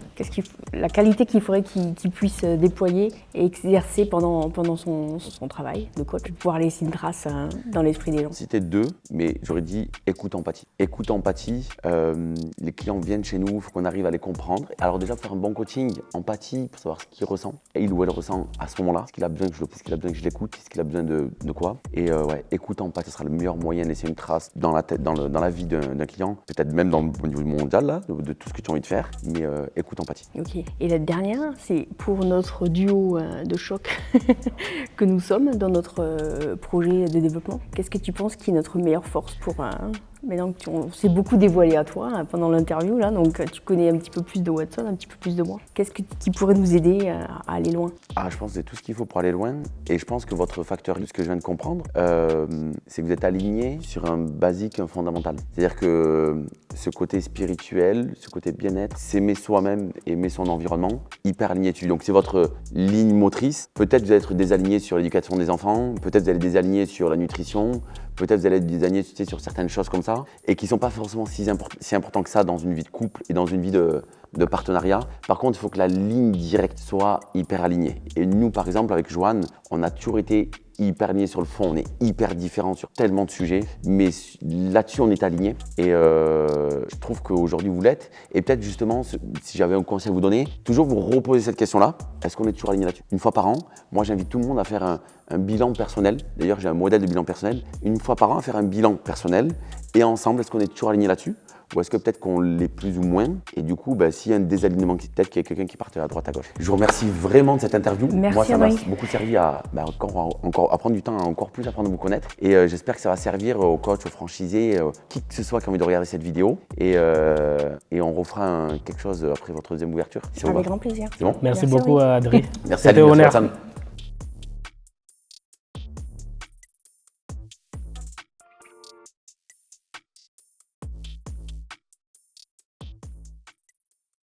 La qualité qu'il faudrait qu'il puisse déployer et exercer pendant son travail de coach, pour pouvoir laisser une trace dans l'esprit des gens? C'était deux, mais j'aurais dit écoute empathie. Écoute empathie, les clients viennent chez nous, il faut qu'on arrive à les comprendre. Alors déjà, pour faire un bon coaching, empathie, pour savoir ce qu'il ressent, et il ou elle ressent à ce moment-là, ce qu'il a besoin que je l'écoute, ce qu'il a besoin de quoi. Et écoute empathie, ce sera le meilleur moyen de laisser une trace dans la tête, dans la vie d'un client, peut-être même au niveau mondial là, de tout ce que tu as envie de faire, mais écoute empathie. Ok. Et la dernière, c'est pour notre duo de choc que nous sommes dans notre projet de développement. Qu'est-ce que tu penses qui est notre meilleure force pour maintenant que on s'est beaucoup dévoilé à toi pendant l'interview, là, donc tu connais un petit peu plus de Watson, un petit peu plus de moi. Qu'est-ce qui pourrait nous aider à aller loin? Je pense que c'est tout ce qu'il faut pour aller loin. Et je pense que votre facteur, de ce que je viens de comprendre, c'est que vous êtes aligné sur un basique, un fondamental. C'est-à-dire que ce côté spirituel, ce côté bien-être, s'aimer soi-même, aimer son environnement, hyper aligné dessus. Donc c'est votre ligne motrice. Peut-être vous allez être désaligné sur l'éducation des enfants, peut-être vous allez être désaligné sur la nutrition, peut-être vous allez être désaligné sur certaines choses comme ça, et qui ne sont pas forcément si importants que ça dans une vie de couple et dans une vie de partenariat. Par contre, il faut que la ligne directe soit hyper alignée. Et nous, par exemple, avec Joanne, on a toujours été hyper alignés sur le fond, on est hyper différents sur tellement de sujets, mais là-dessus on est alignés et je trouve qu'aujourd'hui vous l'êtes. Et peut-être justement, si j'avais un conseil à vous donner, toujours vous reposer cette question-là, est-ce qu'on est toujours aligné là-dessus? Une fois par an, moi j'invite tout le monde à faire un bilan personnel, d'ailleurs j'ai un modèle de bilan personnel, une fois par an à faire un bilan personnel et ensemble, est-ce qu'on est toujours aligné là-dessus? Ou est-ce que peut-être qu'on l'est plus ou moins? Et du coup, s'il y a un désalignement, peut-être qu'il y a quelqu'un qui partait à droite, à gauche. Je vous remercie vraiment de cette interview. Merci. Moi, ça m'a beaucoup servi à encore à prendre du temps, à encore plus apprendre à vous connaître. Et j'espère que ça va servir aux coachs, aux franchisés, qui que ce soit qui a envie de regarder cette vidéo. Et on refera quelque chose après votre deuxième ouverture. Avec grand plaisir. C'est bon? Merci beaucoup, Adri. Merci à vous.